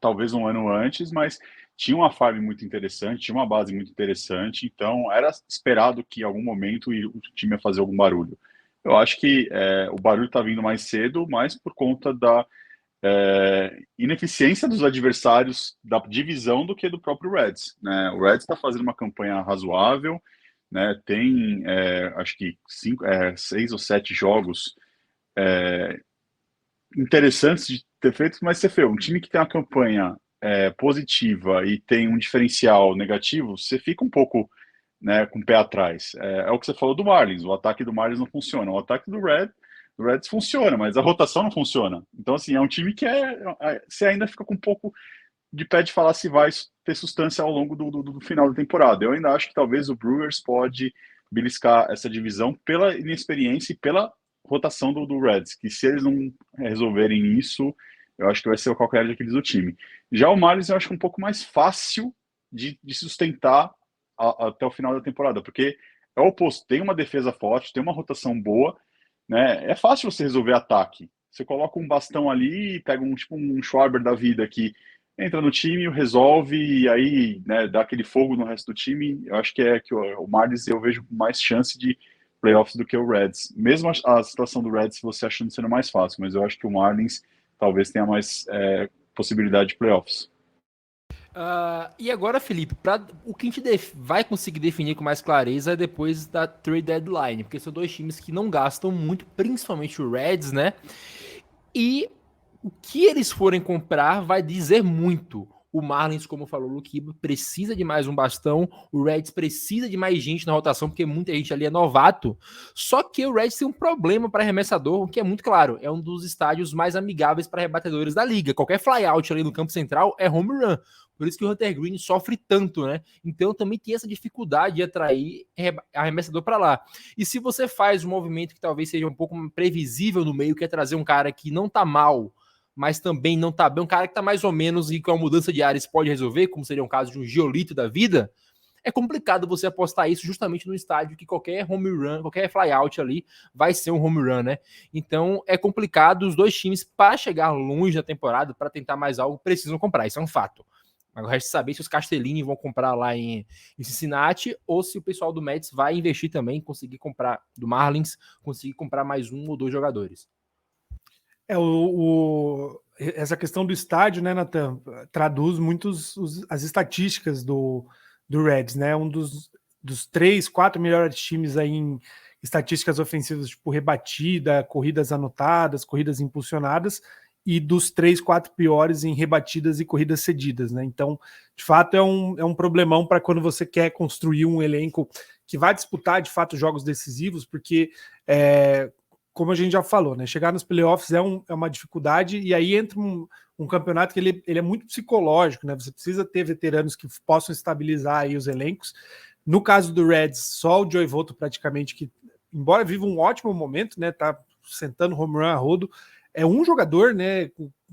Talvez um ano antes, mas tinha uma farm muito interessante, tinha uma base muito interessante, então era esperado que em algum momento o time ia fazer algum barulho. Eu acho que o barulho está vindo mais cedo, mais por conta da ineficiência dos adversários da divisão do que do próprio Reds, né? O Reds está fazendo uma campanha razoável, né? Tem acho que 6 ou 7 jogos interessantes de ter feito, mas você vê, um time que tem uma campanha positiva e tem um diferencial negativo, você fica um pouco, né, com o pé atrás. É o que você falou do Marlins, o ataque do Marlins não funciona, o ataque do Reds funciona, mas a rotação não funciona. Então, assim, é um time que você ainda fica com um pouco de pé de falar se vai ter substância ao longo do final da temporada. Eu ainda acho que talvez o Brewers pode beliscar essa divisão pela inexperiência e pela rotação do Reds, que se eles não resolverem isso, eu acho que vai ser o calcanhar de Aquiles do time. Já o Marlins eu acho um pouco mais fácil de sustentar até o final da temporada, porque é o oposto, tem uma defesa forte, tem uma rotação boa, né? É fácil você resolver ataque. Você coloca um bastão ali e pega um Schwarber da vida que entra no time, resolve e aí, né, dá aquele fogo no resto do time. Eu acho que o Marlins eu vejo mais chance de playoffs do que o Reds. Mesmo a situação do Reds você achando sendo mais fácil, mas eu acho que o Marlins talvez tenha mais possibilidade de playoffs. E agora, Felipe, o que a gente vai conseguir definir com mais clareza é depois da trade deadline, porque são dois times que não gastam muito, principalmente o Reds, né? E o que eles forem comprar vai dizer muito. O Marlins, como falou o Luquiba, precisa de mais um bastão. O Reds precisa de mais gente na rotação, porque muita gente ali é novato. Só que o Reds tem um problema para arremessador, que é muito claro. É um dos estádios mais amigáveis para rebatedores da liga. Qualquer flyout ali no campo central é home run. Por isso que o Hunter Green sofre tanto, né? Então também tem essa dificuldade de atrair arremessador para lá. E se você faz um movimento que talvez seja um pouco previsível no meio, que é trazer um cara que não tá mal, mas também não tá bem, um cara que tá mais ou menos e com a mudança de áreas pode resolver, como seria um caso de um Giolito da vida, é complicado você apostar isso justamente no estádio que qualquer home run, qualquer flyout ali vai ser um home run, né? Então é complicado, os dois times para chegar longe da temporada, para tentar mais algo, precisam comprar, isso é um fato. Agora resta saber se os Castellini vão comprar lá em Cincinnati ou se o pessoal do Mets vai investir também, conseguir comprar do Marlins, conseguir comprar mais um ou dois jogadores. Essa questão do estádio, né, Nathan, traduz muito as estatísticas do Reds, né? Um dos 3, 4 melhores times aí em estatísticas ofensivas, tipo rebatida, corridas anotadas, corridas impulsionadas, e dos 3, 4 piores em rebatidas e corridas cedidas, né? Então, de fato, é um problemão para quando você quer construir um elenco que vai disputar, de fato, jogos decisivos, porque como a gente já falou, né? Chegar nos playoffs é uma dificuldade, e aí entra um campeonato que ele é muito psicológico, né? Você precisa ter veteranos que possam estabilizar aí os elencos. No caso do Reds, só o Joey Votto praticamente, que, embora viva um ótimo momento, né? Tá sentando home run a rodo, é um jogador, né?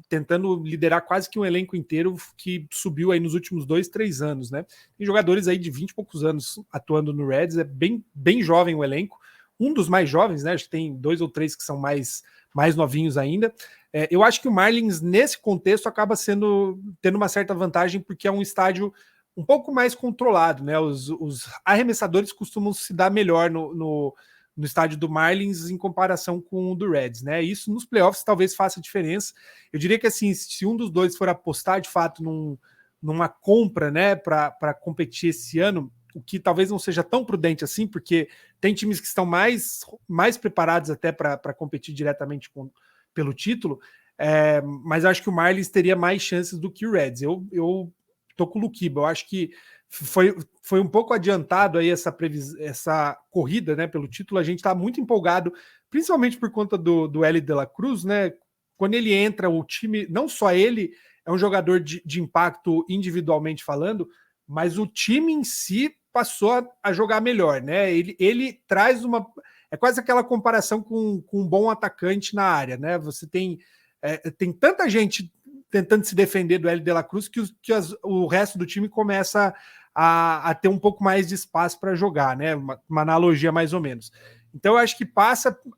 Tentando liderar quase que um elenco inteiro que subiu aí nos últimos 2, 3 anos, né? Tem jogadores aí de 20 e poucos anos atuando no Reds, é bem, bem jovem o elenco. Um dos mais jovens, né? Acho que tem 2 ou 3 que são mais novinhos ainda. Eu acho que o Marlins, nesse contexto, acaba tendo uma certa vantagem, porque é um estádio um pouco mais controlado, né? Os arremessadores costumam se dar melhor no no estádio do Marlins em comparação com o do Reds, né? Isso nos playoffs talvez faça diferença. Eu diria que assim, se um dos dois for apostar de fato numa compra, né, para competir esse ano, o que talvez não seja tão prudente assim, porque tem times que estão mais preparados até para competir diretamente pelo título, mas eu acho que o Marlins teria mais chances do que o Reds. Eu tô com o Luquiba, eu acho que foi um pouco adiantado aí essa corrida, né, pelo título. A gente está muito empolgado, principalmente por conta do Elly De La Cruz, né? Quando ele entra, o time, não só ele é um jogador de impacto individualmente falando, mas o time em si passou a jogar melhor, né? Ele traz é quase aquela comparação com um bom atacante na área, né? Você tem tanta gente tentando se defender do Elly De La Cruz que o resto do time começa a ter um pouco mais de espaço para jogar, né? Uma analogia mais ou menos. Então eu acho que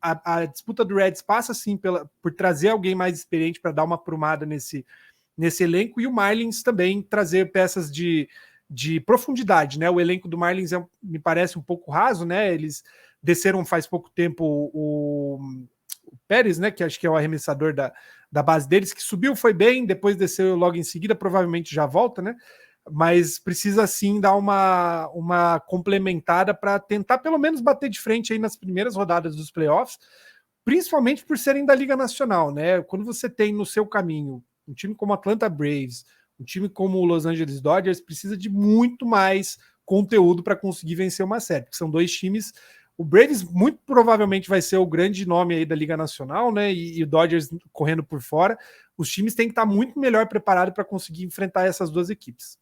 a disputa do Reds passa sim por trazer alguém mais experiente para dar uma aprumada nesse elenco, e o Marlins também trazer peças de profundidade, né? O elenco do Marlins me parece um pouco raso, né? Eles desceram faz pouco tempo o Pérez, né? Que acho que é o arremessador da base deles, que subiu, foi bem, depois desceu logo em seguida, provavelmente já volta, né? Mas precisa sim dar uma complementada para tentar pelo menos bater de frente aí nas primeiras rodadas dos playoffs, principalmente por serem da Liga Nacional, né? Quando você tem no seu caminho um time como Atlanta Braves, um time como o Los Angeles Dodgers, precisa de muito mais conteúdo para conseguir vencer uma série, porque são dois times. O Braves muito provavelmente vai ser o grande nome aí da Liga Nacional, né? E o Dodgers correndo por fora. Os times têm que estar muito melhor preparados para conseguir enfrentar essas duas equipes.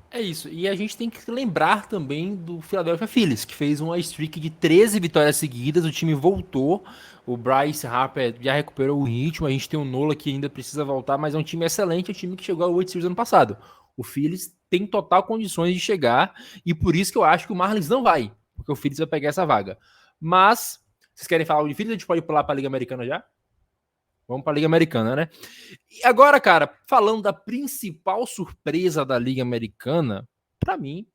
É isso, e a gente tem que lembrar também do Philadelphia Phillies, que fez uma streak de 13 vitórias seguidas, o time voltou, o Bryce Harper já recuperou o ritmo, a gente tem o Nola que ainda precisa voltar, mas é um time excelente, é um time que chegou ao World Series ano passado. O Phillies tem total condições de chegar, e por isso que eu acho que o Marlins não vai, porque o Phillies vai pegar essa vaga. Mas, vocês querem falar de Phillies, a gente pode pular para a Liga Americana já? Vamos para a Liga Americana, né? E agora, cara, falando da principal surpresa da Liga Americana, para mim,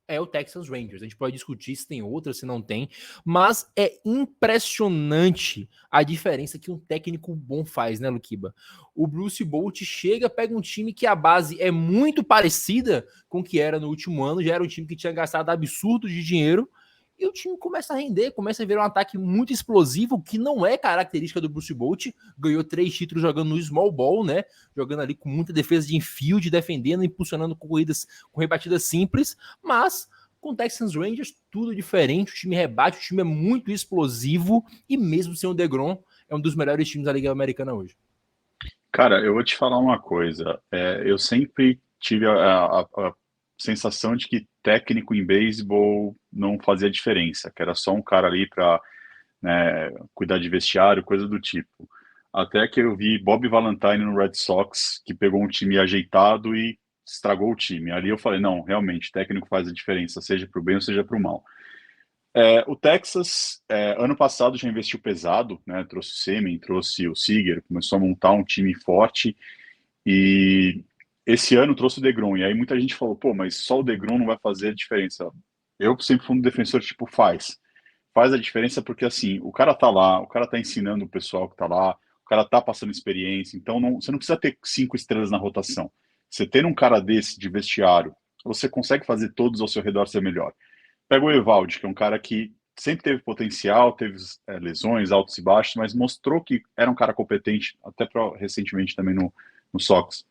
é o Texas Rangers. A gente pode discutir se tem outra, se não tem, mas é impressionante a diferença que um técnico bom faz, né, Luquiba? O Bruce Bolt chega, pega um time que a base é muito parecida com o que era no último ano, já era um time que tinha gastado absurdo de dinheiro, e o time começa a render, começa a ver um ataque muito explosivo, que não é característica do Bruce Bolt. Ganhou 3 títulos jogando no small ball, né? Jogando ali com muita defesa de infield, defendendo, impulsionando com corridas, com rebatidas simples. Mas com o Texas Rangers, tudo diferente. O time rebate, o time é muito explosivo. E mesmo sem o DeGrom, é um dos melhores times da Liga Americana hoje. Cara, eu vou te falar uma coisa. Eu sempre tive a sensação de que técnico em beisebol não fazia diferença, que era só um cara ali para, né, cuidar de vestiário, coisa do tipo. Até que eu vi Bob Valentine no Red Sox, que pegou um time ajeitado e estragou o time. Ali eu falei, não, realmente, técnico faz a diferença, seja para o bem ou seja para o mal. O Texas, ano passado já investiu pesado, né? Trouxe o Semin, trouxe o Seager, começou a montar um time forte, e esse ano trouxe o DeGrom, e aí muita gente falou, pô, mas só o DeGrom não vai fazer a diferença. Eu sempre fui um defensor, tipo, faz a diferença porque, assim, o cara tá lá, o cara tá ensinando o pessoal que tá lá, o cara tá passando experiência, então você não precisa ter 5 estrelas na rotação. Você tendo um cara desse de vestiário, você consegue fazer todos ao seu redor ser melhor. Pega o Evaldi, que é um cara que sempre teve potencial, teve lesões, altos e baixos, mas mostrou que era um cara competente, até recentemente também no Sox,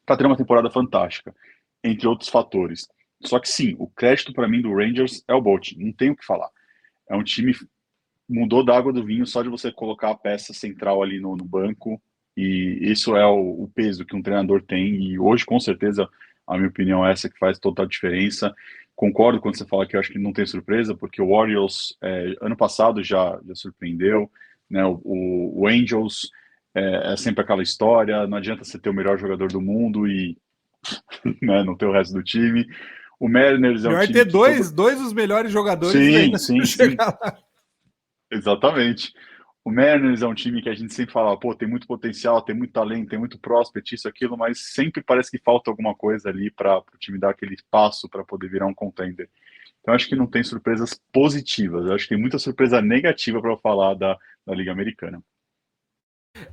para ter uma temporada fantástica, entre outros fatores. Só que sim, o crédito para mim do Rangers é o Bolt, não tem o que falar. É um time mudou da água do vinho só de você colocar a peça central ali no banco, e isso é o peso que um treinador tem, e hoje com certeza a minha opinião é essa que faz total diferença. Concordo quando você fala que eu acho que não tem surpresa, porque o Orioles ano passado já surpreendeu, né? O Angels é sempre aquela história, não adianta você ter o melhor jogador do mundo e né, não ter o resto do time. O Mariners é um time ter dois dos melhores jogadores ainda sim. chegar lá. Exatamente. O Mariners é um time que a gente sempre fala, pô, tem muito potencial, tem muito talento, tem muito prospect, isso, aquilo, mas sempre parece que falta alguma coisa ali para o time dar aquele passo para poder virar um contender. Então acho que não tem surpresas positivas. Eu acho que tem muita surpresa negativa para falar da Liga Americana.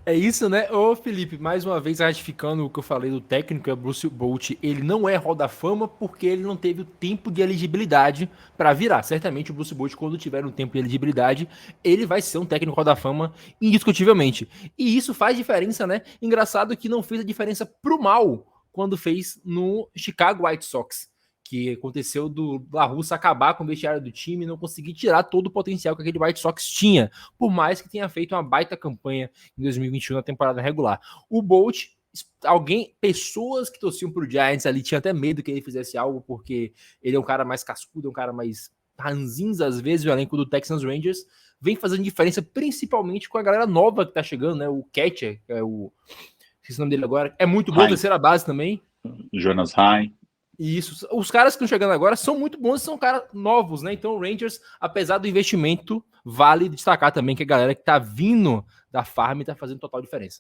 É isso, né? Ô, Felipe, mais uma vez ratificando o que eu falei do técnico, é Bruce Bolt, ele não é Hall da Fama porque ele não teve o tempo de elegibilidade para virar. Certamente o Bruce Bolt, quando tiver um tempo de elegibilidade, ele vai ser um técnico Hall da Fama indiscutivelmente. E isso faz diferença, né? Engraçado que não fez a diferença pro mal quando fez no Chicago White Sox, que aconteceu do La Russa acabar com o vestiário do time e não conseguir tirar todo o potencial que aquele White Sox tinha, por mais que tenha feito uma baita campanha em 2021 na temporada regular. O Bolt, pessoas que torciam pro Giants ali tinham até medo que ele fizesse algo, porque ele é um cara mais cascudo, é um cara mais ranzinza às vezes, o elenco do Texas Rangers vem fazendo diferença, principalmente com a galera nova que tá chegando, né? O catcher, esqueci o nome dele agora, é muito bom, terceira base também. Jonas Heim. Isso, os caras que estão chegando agora são muito bons, são caras novos, né? Então o Rangers, apesar do investimento, vale destacar também que a galera que tá vindo da farm tá fazendo total diferença.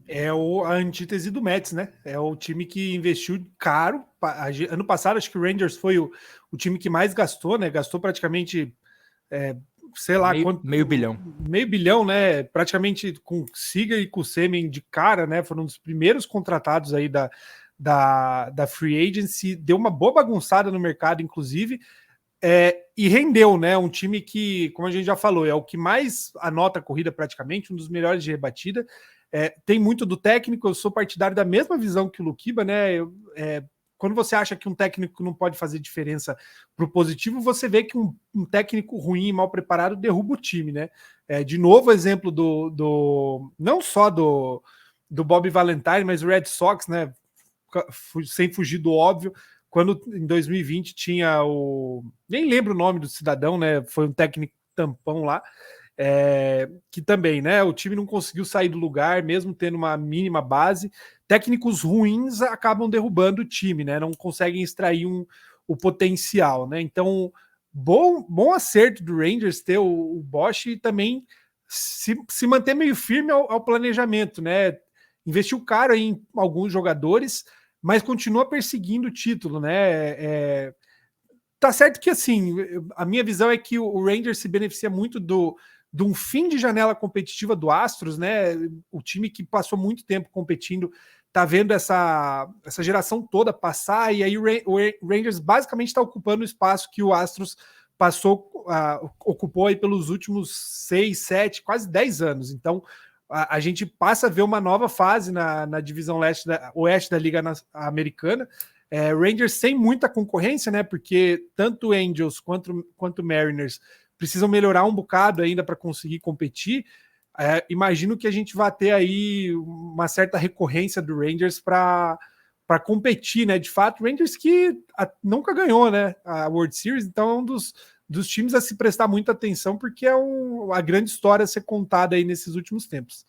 É a antítese do Mets, né? É o time que investiu caro. Ano passado, acho que o Rangers foi o time que mais gastou, né? Gastou praticamente, sei lá quanto. Meio bilhão. Meio bilhão, né? Praticamente com Seager e com o Semien de cara, né? Foram um dos primeiros contratados aí da Free Agency. Deu uma boa bagunçada no mercado, inclusive. E rendeu, né? Um time que, como a gente já falou, é o que mais anota a corrida praticamente, um dos melhores de rebatida. Tem muito do técnico, eu sou partidário da mesma visão que o Luquiba, né? Quando você acha que um técnico não pode fazer diferença para o positivo, você vê que um técnico ruim e mal preparado derruba o time, né? De novo, exemplo não só do Bobby Valentine, mas o Red Sox, né? Sem fugir do óbvio, quando em 2020 tinha nem lembro o nome do cidadão, né? Foi um técnico tampão lá. Que também, né? O time não conseguiu sair do lugar, mesmo tendo uma mínima base. Técnicos ruins acabam derrubando o time, né? Não conseguem extrair o potencial, né? Então, bom acerto do Rangers ter o Bosch e também se manter meio firme ao planejamento, né? Investiu caro em alguns jogadores, mas continua perseguindo o título, né? Tá certo que, assim, a minha visão é que o Rangers se beneficia muito de um fim de janela competitiva do Astros, né? O time que passou muito tempo competindo tá vendo essa geração toda passar, e aí o Rangers basicamente está ocupando o espaço que o Astros ocupou aí pelos últimos 6, 7, quase 10 anos. Então, a gente passa a ver uma nova fase na divisão oeste da Liga Americana. Rangers sem muita concorrência, né? Porque tanto Angels quanto Mariners precisam melhorar um bocado ainda para conseguir competir. Imagino que a gente vai ter aí uma certa recorrência do Rangers para competir, né? De fato, o Rangers que nunca ganhou, né? A World Series, então é um dos times a se prestar muita atenção, porque é a grande história a ser contada aí nesses últimos tempos.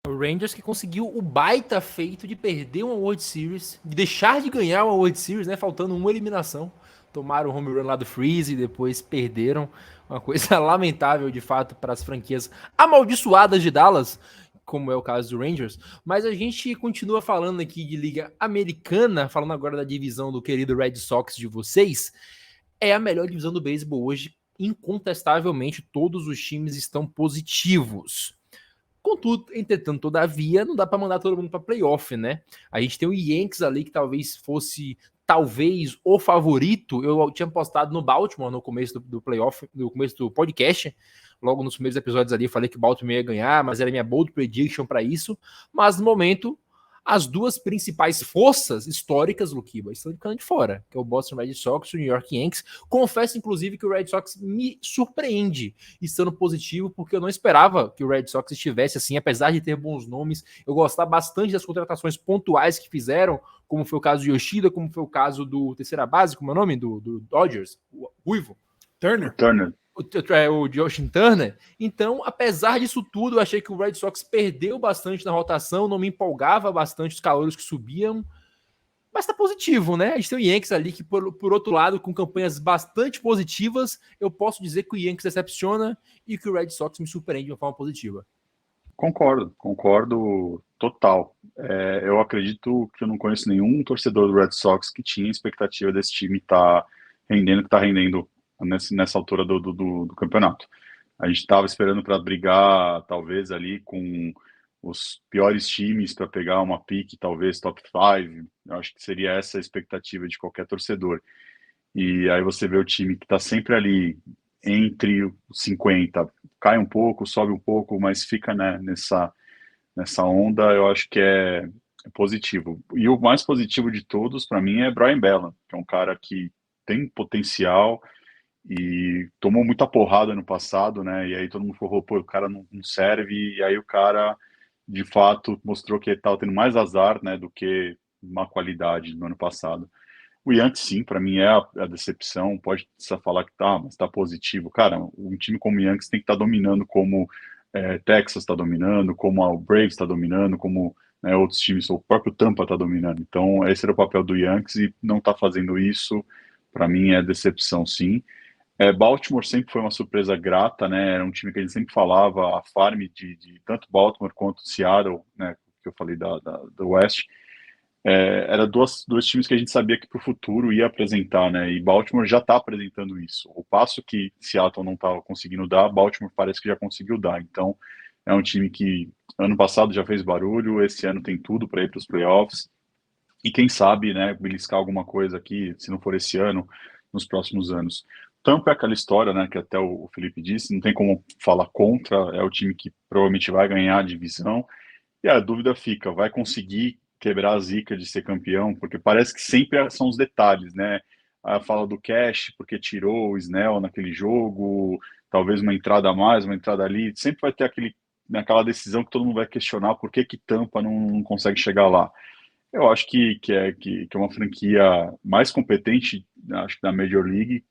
O Rangers que conseguiu o baita feito de perder uma World Series, de deixar de ganhar uma World Series, né? Faltando uma eliminação. Tomaram o home run lá do Freeze e depois perderam. Uma coisa lamentável, de fato, para as franquias amaldiçoadas de Dallas, como é o caso do Rangers. Mas a gente continua falando aqui de Liga Americana, falando agora da divisão do querido Red Sox de vocês. É a melhor divisão do beisebol hoje. Incontestavelmente, todos os times estão positivos. Contudo, entretanto, todavia, não dá para mandar todo mundo para playoff, né? A gente tem o Yankees ali que talvez fosse o favorito. Eu tinha postado no Baltimore no começo do playoff, no começo do podcast, logo nos primeiros episódios ali, eu falei que o Baltimore ia ganhar, mas era minha bold prediction para isso. Mas no momento, as duas principais forças históricas, Luquiba, estão ficando de fora, que é o Boston Red Sox e o New York Yankees. Confesso, inclusive, que o Red Sox me surpreende estando positivo, porque eu não esperava que o Red Sox estivesse assim, apesar de ter bons nomes. Eu gostava bastante das contratações pontuais que fizeram, como foi o caso do Yoshida, como foi o caso do terceira base, como é o nome? Do Dodgers, o Ruivo. Turner. O Justin Turner. Então, apesar disso tudo, eu achei que o Red Sox perdeu bastante na rotação, não me empolgava bastante os calouros que subiam, mas tá positivo, né? A gente tem o Yankees ali que, por outro lado, com campanhas bastante positivas, eu posso dizer que o Yankees decepciona e que o Red Sox me surpreende de uma forma positiva. Concordo total. Eu acredito que eu não conheço nenhum torcedor do Red Sox que tinha expectativa desse time estar rendendo o que está rendendo nessa altura do campeonato. A gente estava esperando para brigar, talvez, ali com os piores times para pegar uma pique, talvez top 5. Eu acho que seria essa a expectativa de qualquer torcedor. E aí você vê o time que está sempre ali entre os 50, cai um pouco, sobe um pouco, mas fica, né, nessa onda, eu acho que é positivo. E o mais positivo de todos, para mim, é Brian Bell, que é um cara que tem potencial e tomou muita porrada no passado, né? E aí todo mundo falou, pô, o cara não serve. E aí o cara, de fato, mostrou que estava tendo mais azar, né, do que uma qualidade no ano passado. O Yankees, sim, para mim é a decepção. Pode só falar que tá, mas tá positivo. Cara, um time como o Yankees tem que estar dominando como Texas está dominando, como o Braves está dominando, como, né, outros times, o próprio Tampa está dominando. Então, esse era o papel do Yankees e não está fazendo isso, para mim, é decepção, sim. Baltimore sempre foi uma surpresa grata, né? Era um time que a gente sempre falava, a farm de tanto Baltimore quanto Seattle, né? Que eu falei do West. Era dois times que a gente sabia que para o futuro ia apresentar, né? E Baltimore já está apresentando isso. O passo que Seattle não estava conseguindo dar, Baltimore parece que já conseguiu dar. Então, é um time que ano passado já fez barulho, esse ano tem tudo para ir para os playoffs. E quem sabe, né, beliscar alguma coisa aqui, se não for esse ano, nos próximos anos. Tampa é aquela história, né, que até o Felipe disse, não tem como falar contra, é o time que provavelmente vai ganhar a divisão. E a dúvida fica, vai conseguir quebrar a zica de ser campeão? Porque parece que sempre são os detalhes, né? A fala do Cash, porque tirou o Snell naquele jogo, talvez uma entrada a mais, uma entrada ali, sempre vai ter aquela decisão que todo mundo vai questionar por que Tampa não consegue chegar lá. Eu acho que é uma franquia mais competente, acho que da Major League.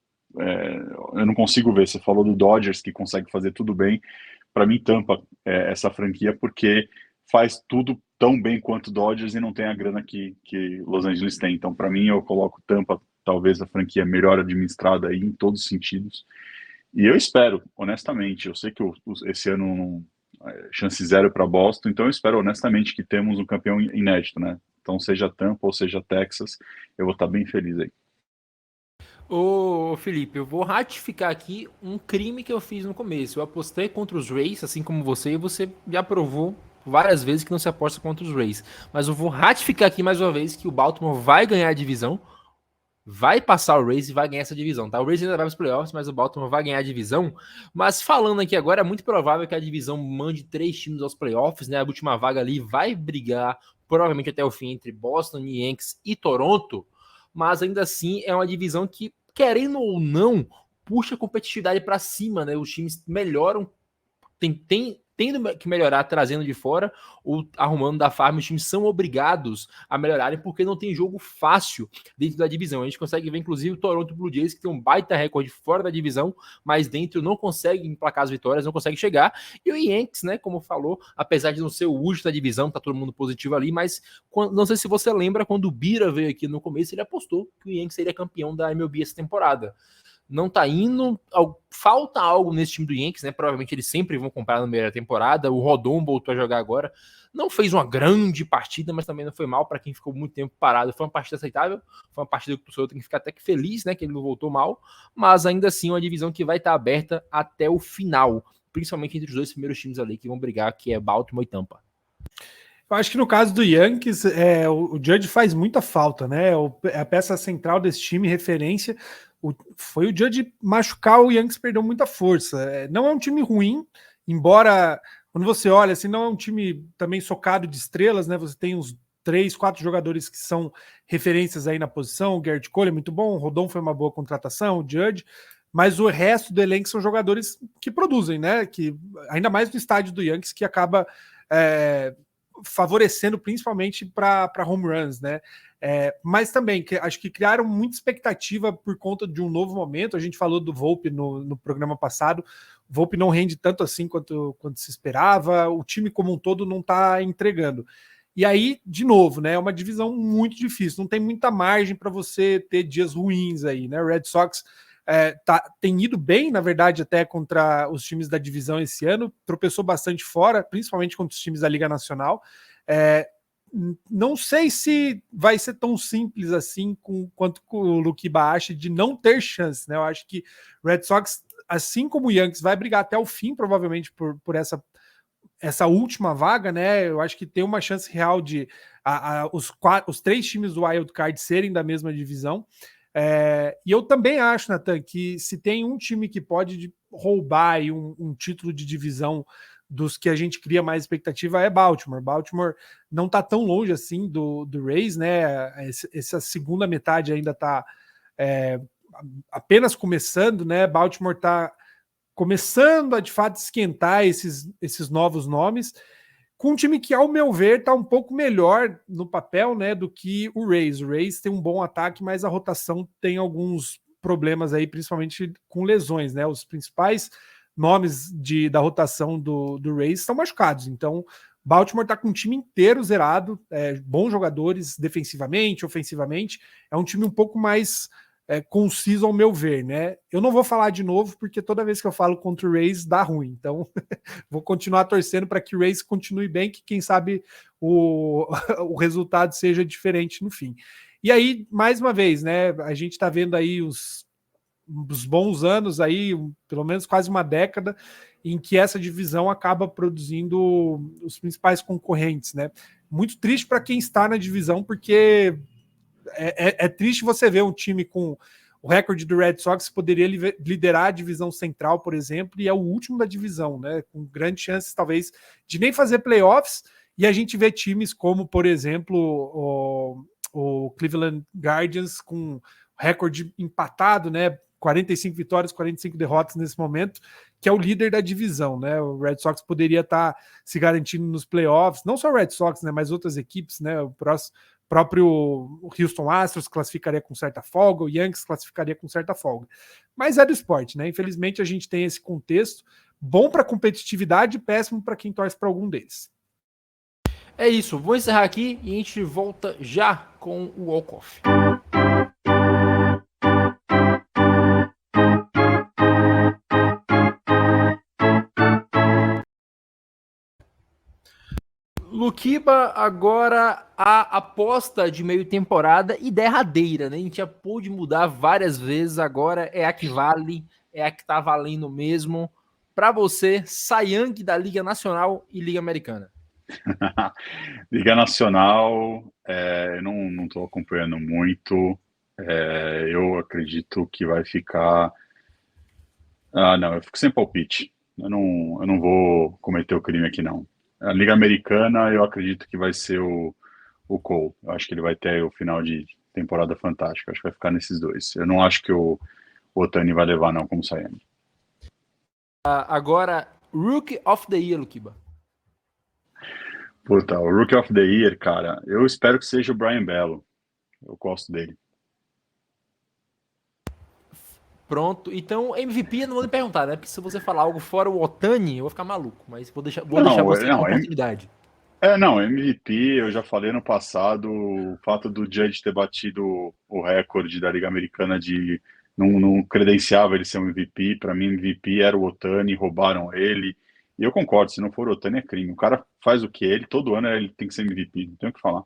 Eu não consigo ver, você falou do Dodgers, que consegue fazer tudo bem. Para mim, Tampa é essa franquia porque faz tudo tão bem quanto Dodgers e não tem a grana que Los Angeles tem. Então, para mim, eu coloco Tampa, talvez a franquia melhor administrada aí em todos os sentidos. E eu espero, honestamente, eu sei que esse ano chance zero para Boston, então eu espero honestamente que temos um campeão inédito, né? Então, seja Tampa ou seja Texas, eu vou estar bem feliz aí. Ô, Felipe, eu vou ratificar aqui um crime que eu fiz no começo. Eu apostei contra os Rays, assim como você, e você já provou várias vezes que não se aposta contra os Rays. Mas eu vou ratificar aqui mais uma vez que o Baltimore vai ganhar a divisão, vai passar o Rays e vai ganhar essa divisão, tá? O Rays ainda vai para os playoffs, mas o Baltimore vai ganhar a divisão. Mas falando aqui agora, é muito provável que a divisão mande 3 times aos playoffs, né? A última vaga ali vai brigar, provavelmente até o fim, entre Boston, Yankees e Toronto. Mas ainda assim é uma divisão que, querendo ou não, puxa a competitividade para cima, né? Os times melhoram, tendo que melhorar trazendo de fora ou arrumando da farm. Os times são obrigados a melhorarem porque não tem jogo fácil dentro da divisão. A gente consegue ver, inclusive, o Toronto Blue Jays, que tem um baita recorde fora da divisão, mas dentro não consegue emplacar as vitórias, não consegue chegar. E o Yankees, né, como falou, apesar de não ser o último da divisão, tá todo mundo positivo ali, mas não sei se você lembra, quando o Bira veio aqui no começo, ele apostou que o Yankees seria campeão da MLB essa temporada. Não tá indo, falta algo nesse time do Yankees, né? Provavelmente eles sempre vão comprar na primeira temporada. O Rodon voltou a jogar agora, não fez uma grande partida, mas também não foi mal para quem ficou muito tempo parado. Foi uma partida aceitável, foi uma partida que o torcedor tem que ficar até que feliz, né, que ele não voltou mal, mas ainda assim uma divisão que vai estar aberta até o final, principalmente entre os dois primeiros times ali que vão brigar, que é Baltimore e Tampa. Eu acho que no caso do Yankees, o Judge faz muita falta, né? É a peça central desse time, referência. Foi o Judge machucar, o Yankees perdeu muita força. Não é um time ruim, embora quando você olha, assim, não é um time também socado de estrelas, né? Você tem uns 3, 4 jogadores que são referências aí na posição. O Garrett Cole é muito bom, o Rodon foi uma boa contratação, o Judge, mas o resto do elenco são jogadores que produzem, né? Que, ainda mais no estádio do Yankees, que acaba favorecendo principalmente para home runs, né? Mas também acho que criaram muita expectativa por conta de um novo momento. A gente falou do Volpe no programa passado. O Volpe não rende tanto assim quanto se esperava. O time como um todo não está entregando. E aí, de novo, né? É uma divisão muito difícil. Não tem muita margem para você ter dias ruins aí, né? O Red Sox tem ido bem, na verdade, até contra os times da divisão esse ano, tropeçou bastante fora, principalmente contra os times da Liga Nacional. não sei se vai ser tão simples assim quanto o Luquiba acha de não ter chance, né? Eu acho que o Red Sox, assim como o Yankees, vai brigar até o fim, provavelmente por essa última vaga, né? Eu acho que tem uma chance real de os 3 times do Wild Card serem da mesma divisão. E eu também acho, Nathan, que se tem um time que pode roubar aí um título de divisão dos que a gente cria mais expectativa é Baltimore. Baltimore não está tão longe assim do Rays, né? Essa segunda metade ainda está apenas começando, né? Baltimore está começando a de fato esquentar esses novos nomes, com um time que, ao meu ver, está um pouco melhor no papel, né, do que o Rays. O Rays tem um bom ataque, mas a rotação tem alguns problemas aí, principalmente com lesões, né? Os principais nomes da rotação do Rays estão machucados. Então, Baltimore está com um time inteiro zerado, bons jogadores defensivamente, ofensivamente. É um time um pouco mais conciso ao meu ver, né? Eu não vou falar de novo, porque toda vez que eu falo contra o Rays dá ruim. Então, vou continuar torcendo para que o Rays continue bem, que quem sabe o resultado seja diferente no fim. E aí, mais uma vez, né? A gente está vendo aí os bons anos aí, pelo menos quase uma década, em que essa divisão acaba produzindo os principais concorrentes, né? Muito triste para quem está na divisão, porque é triste você ver um time com o recorde do Red Sox poderia liderar a divisão central, por exemplo, e é o último da divisão, né? Com grandes chances, talvez, de nem fazer playoffs, e a gente vê times como, por exemplo, o Cleveland Guardians com recorde empatado, né? 45 vitórias, 45 derrotas nesse momento, que é o líder da divisão, né? O Red Sox poderia estar se garantindo nos playoffs, não só o Red Sox, né? Mas outras equipes, né? O próprio Houston Astros classificaria com certa folga, o Yankees classificaria com certa folga. Mas é do esporte, né? Infelizmente a gente tem esse contexto, bom para competitividade e péssimo para quem torce para algum deles. É isso, vou encerrar aqui e a gente volta já com o walk-off. Luquiba, agora a aposta de meio temporada e derradeira, né? A gente já pôde mudar várias vezes, agora é a que vale, é a que tá valendo mesmo. Para você, Cy Young da Liga Nacional e Liga Americana. Liga Nacional, eu não estou acompanhando muito. Eu acredito que vai ficar. Não, eu fico sem palpite. Eu não vou cometer o crime aqui, não. A Liga Americana, eu acredito que vai ser o Cole. Eu acho que ele vai ter o final de temporada fantástico. Eu acho que vai ficar nesses dois. Eu não acho que o Ohtani vai levar, não, como Cy Young. Agora, Rookie of the Year, Luquiba. Puta, o Rookie of the Year, cara, eu espero que seja o Brian Bello. Eu gosto dele. Pronto, então MVP eu não vou lhe perguntar, né? Porque se você falar algo fora o Ohtani, eu vou ficar maluco, mas vou deixar você com a oportunidade. MVP, eu já falei no passado, o fato do Judge ter batido o recorde da Liga Americana de não credenciava ele ser um MVP, para mim MVP era o Ohtani, roubaram ele, e eu concordo, se não for o Ohtani é crime, o cara faz o que ele, todo ano ele tem que ser MVP, não tem o que falar.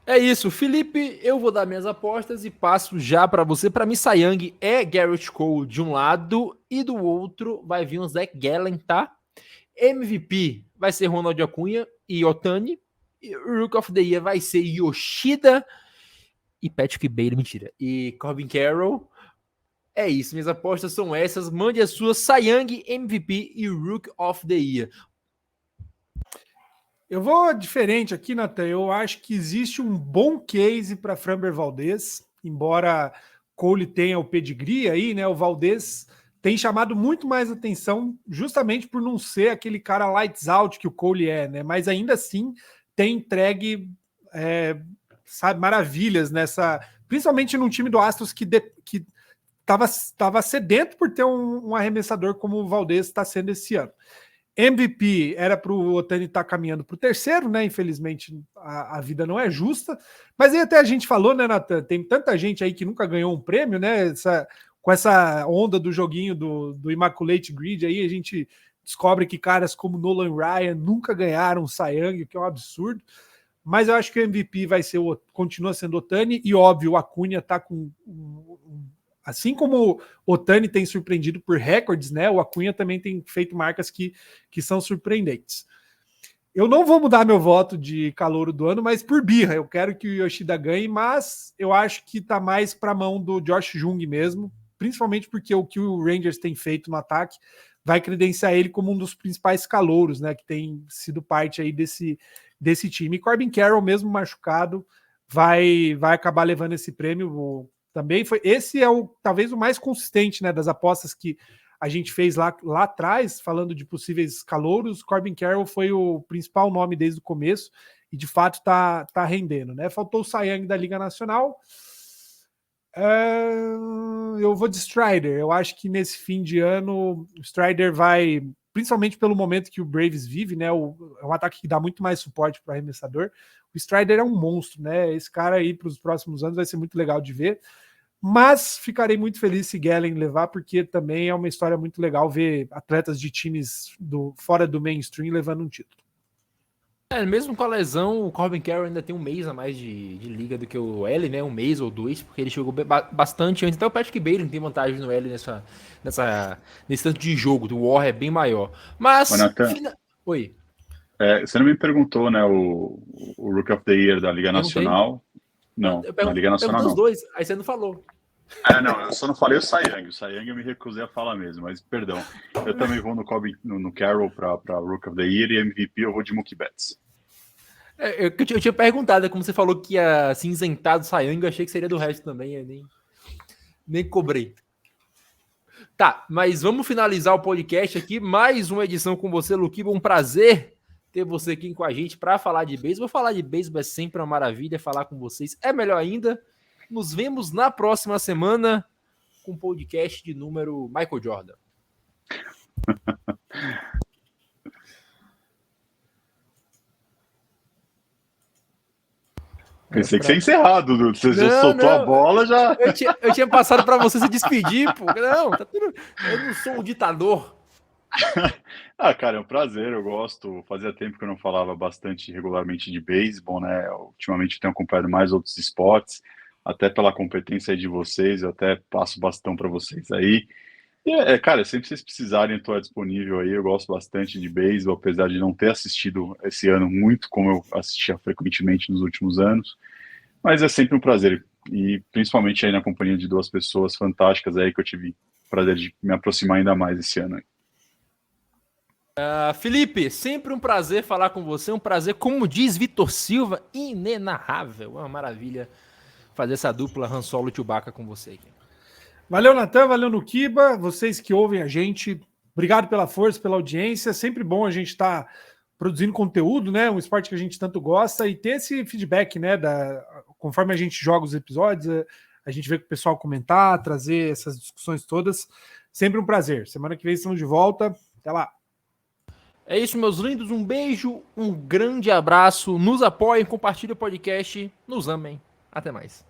É isso, Felipe, eu vou dar minhas apostas e passo já para você. Para mim, Cy Young é Garrett Cole de um lado e do outro vai vir um Zach Gallen, tá? MVP vai ser Ronald Acunha e Ohtani. E o Rookie of the Year vai ser Yoshida e Patrick Bailey, mentira. E Corbin Carroll. É isso, minhas apostas são essas. Mande as suas Cy Young, MVP e Rookie of the Year. Eu vou diferente aqui, Nathan. Eu acho que existe um bom case para Framber Valdez, embora Cole tenha o pedigree aí, né? O Valdez tem chamado muito mais atenção justamente por não ser aquele cara lights out que o Cole é, né? Mas ainda assim tem entregue maravilhas nessa, principalmente num time do Astros que estava sedento por ter um arremessador como o Valdez está sendo esse ano. MVP era para o Ohtani estar caminhando para o terceiro, né? Infelizmente a vida não é justa, mas aí até a gente falou, né, Nathan? Tem tanta gente aí que nunca ganhou um prêmio, né? Com essa onda do joguinho do Immaculate Grid aí, a gente descobre que caras como Nolan Ryan nunca ganharam o Cy Young, o que é um absurdo. Mas eu acho que o MVP continua sendo Ohtani, e óbvio, o Acuna tá com... Assim como o Ohtani tem surpreendido por recordes, né? O Acuna também tem feito marcas que são surpreendentes. Eu não vou mudar meu voto de calouro do ano, mas por birra. Eu quero que o Yoshida ganhe, mas eu acho que tá mais para a mão do Josh Jung mesmo, principalmente porque o que o Rangers tem feito no ataque vai credenciar ele como um dos principais calouros, né? Que tem sido parte aí desse time. E Corbin Carroll, mesmo machucado, vai acabar levando esse prêmio. Também foi. Esse é talvez o mais consistente, né, das apostas que a gente fez lá atrás, falando de possíveis calouros. Corbin Carroll foi o principal nome desde o começo e de fato tá rendendo, né? Faltou o Cy Young da Liga Nacional. Eu vou de Strider. Eu acho que nesse fim de ano o Strider vai, principalmente pelo momento que o Braves vive, né? É um ataque que dá muito mais suporte para o arremessador. O Strider é um monstro, né? Esse cara aí para os próximos anos vai ser muito legal de ver. Mas ficarei muito feliz se Gallen levar, porque também é uma história muito legal ver atletas de times fora do mainstream levando um título. Mesmo com a lesão, o Corbin Carroll ainda tem um mês a mais de liga do que o L, né? Um mês ou dois, porque ele chegou bastante antes. Até o Patrick Bailey tem vantagem no L nesse tanto de jogo. O War é bem maior. Mas... Oi. Você não me perguntou, né, o Rookie of the Year da Liga Nacional. Não, na Liga Nacional não. Os dois, aí você não falou. Não, eu só não falei o Cy Young. O Cy Young eu me recusei a falar mesmo, mas perdão. Eu também vou no Carroll para Rookie of the Year, e MVP eu vou de Mookie Betts. Eu tinha perguntado, como você falou que ia se isentar do Cy Young, eu achei que seria do resto também, eu nem cobrei. Tá, mas vamos finalizar o podcast aqui. Mais uma edição com você, Luquiba. Um prazer ter você aqui com a gente para falar de beisebol. Falar de beisebol é sempre uma maravilha, falar com vocês é melhor ainda. Nos vemos na próxima semana com o podcast de número Michael Jordan. Pensei que você ia encerrar, Dudu. Você já soltou a bola, já... Eu tinha passado para você se despedir, pô. Não, tá tudo... Eu não sou um ditador. Cara, é um prazer, eu gosto. Fazia tempo que eu não falava bastante regularmente de beisebol, né? Ultimamente eu tenho acompanhado mais outros esportes, até pela competência aí de vocês, eu até passo bastão para vocês aí. E, cara, sempre que vocês precisarem, eu estou disponível aí. Eu gosto bastante de beisebol, apesar de não ter assistido esse ano muito como eu assistia frequentemente nos últimos anos. Mas é sempre um prazer, e principalmente aí na companhia de duas pessoas fantásticas aí que eu tive o prazer de me aproximar ainda mais esse ano aí. Felipe, sempre um prazer falar com você, um prazer, como diz Vitor Silva, inenarrável. Uma maravilha fazer essa dupla Han Solo e Chewbacca com você aqui. Valeu, Natan, valeu, Nukiba, vocês que ouvem a gente, obrigado pela força, pela audiência, sempre bom a gente estar produzindo conteúdo, né, um esporte que a gente tanto gosta, e ter esse feedback, né, conforme a gente joga os episódios, a gente vê que o pessoal comentar, trazer essas discussões todas, sempre um prazer. Semana que vem estamos de volta, até lá. É isso, meus lindos, um beijo, um grande abraço, nos apoiem, compartilhem o podcast, nos amem, até mais.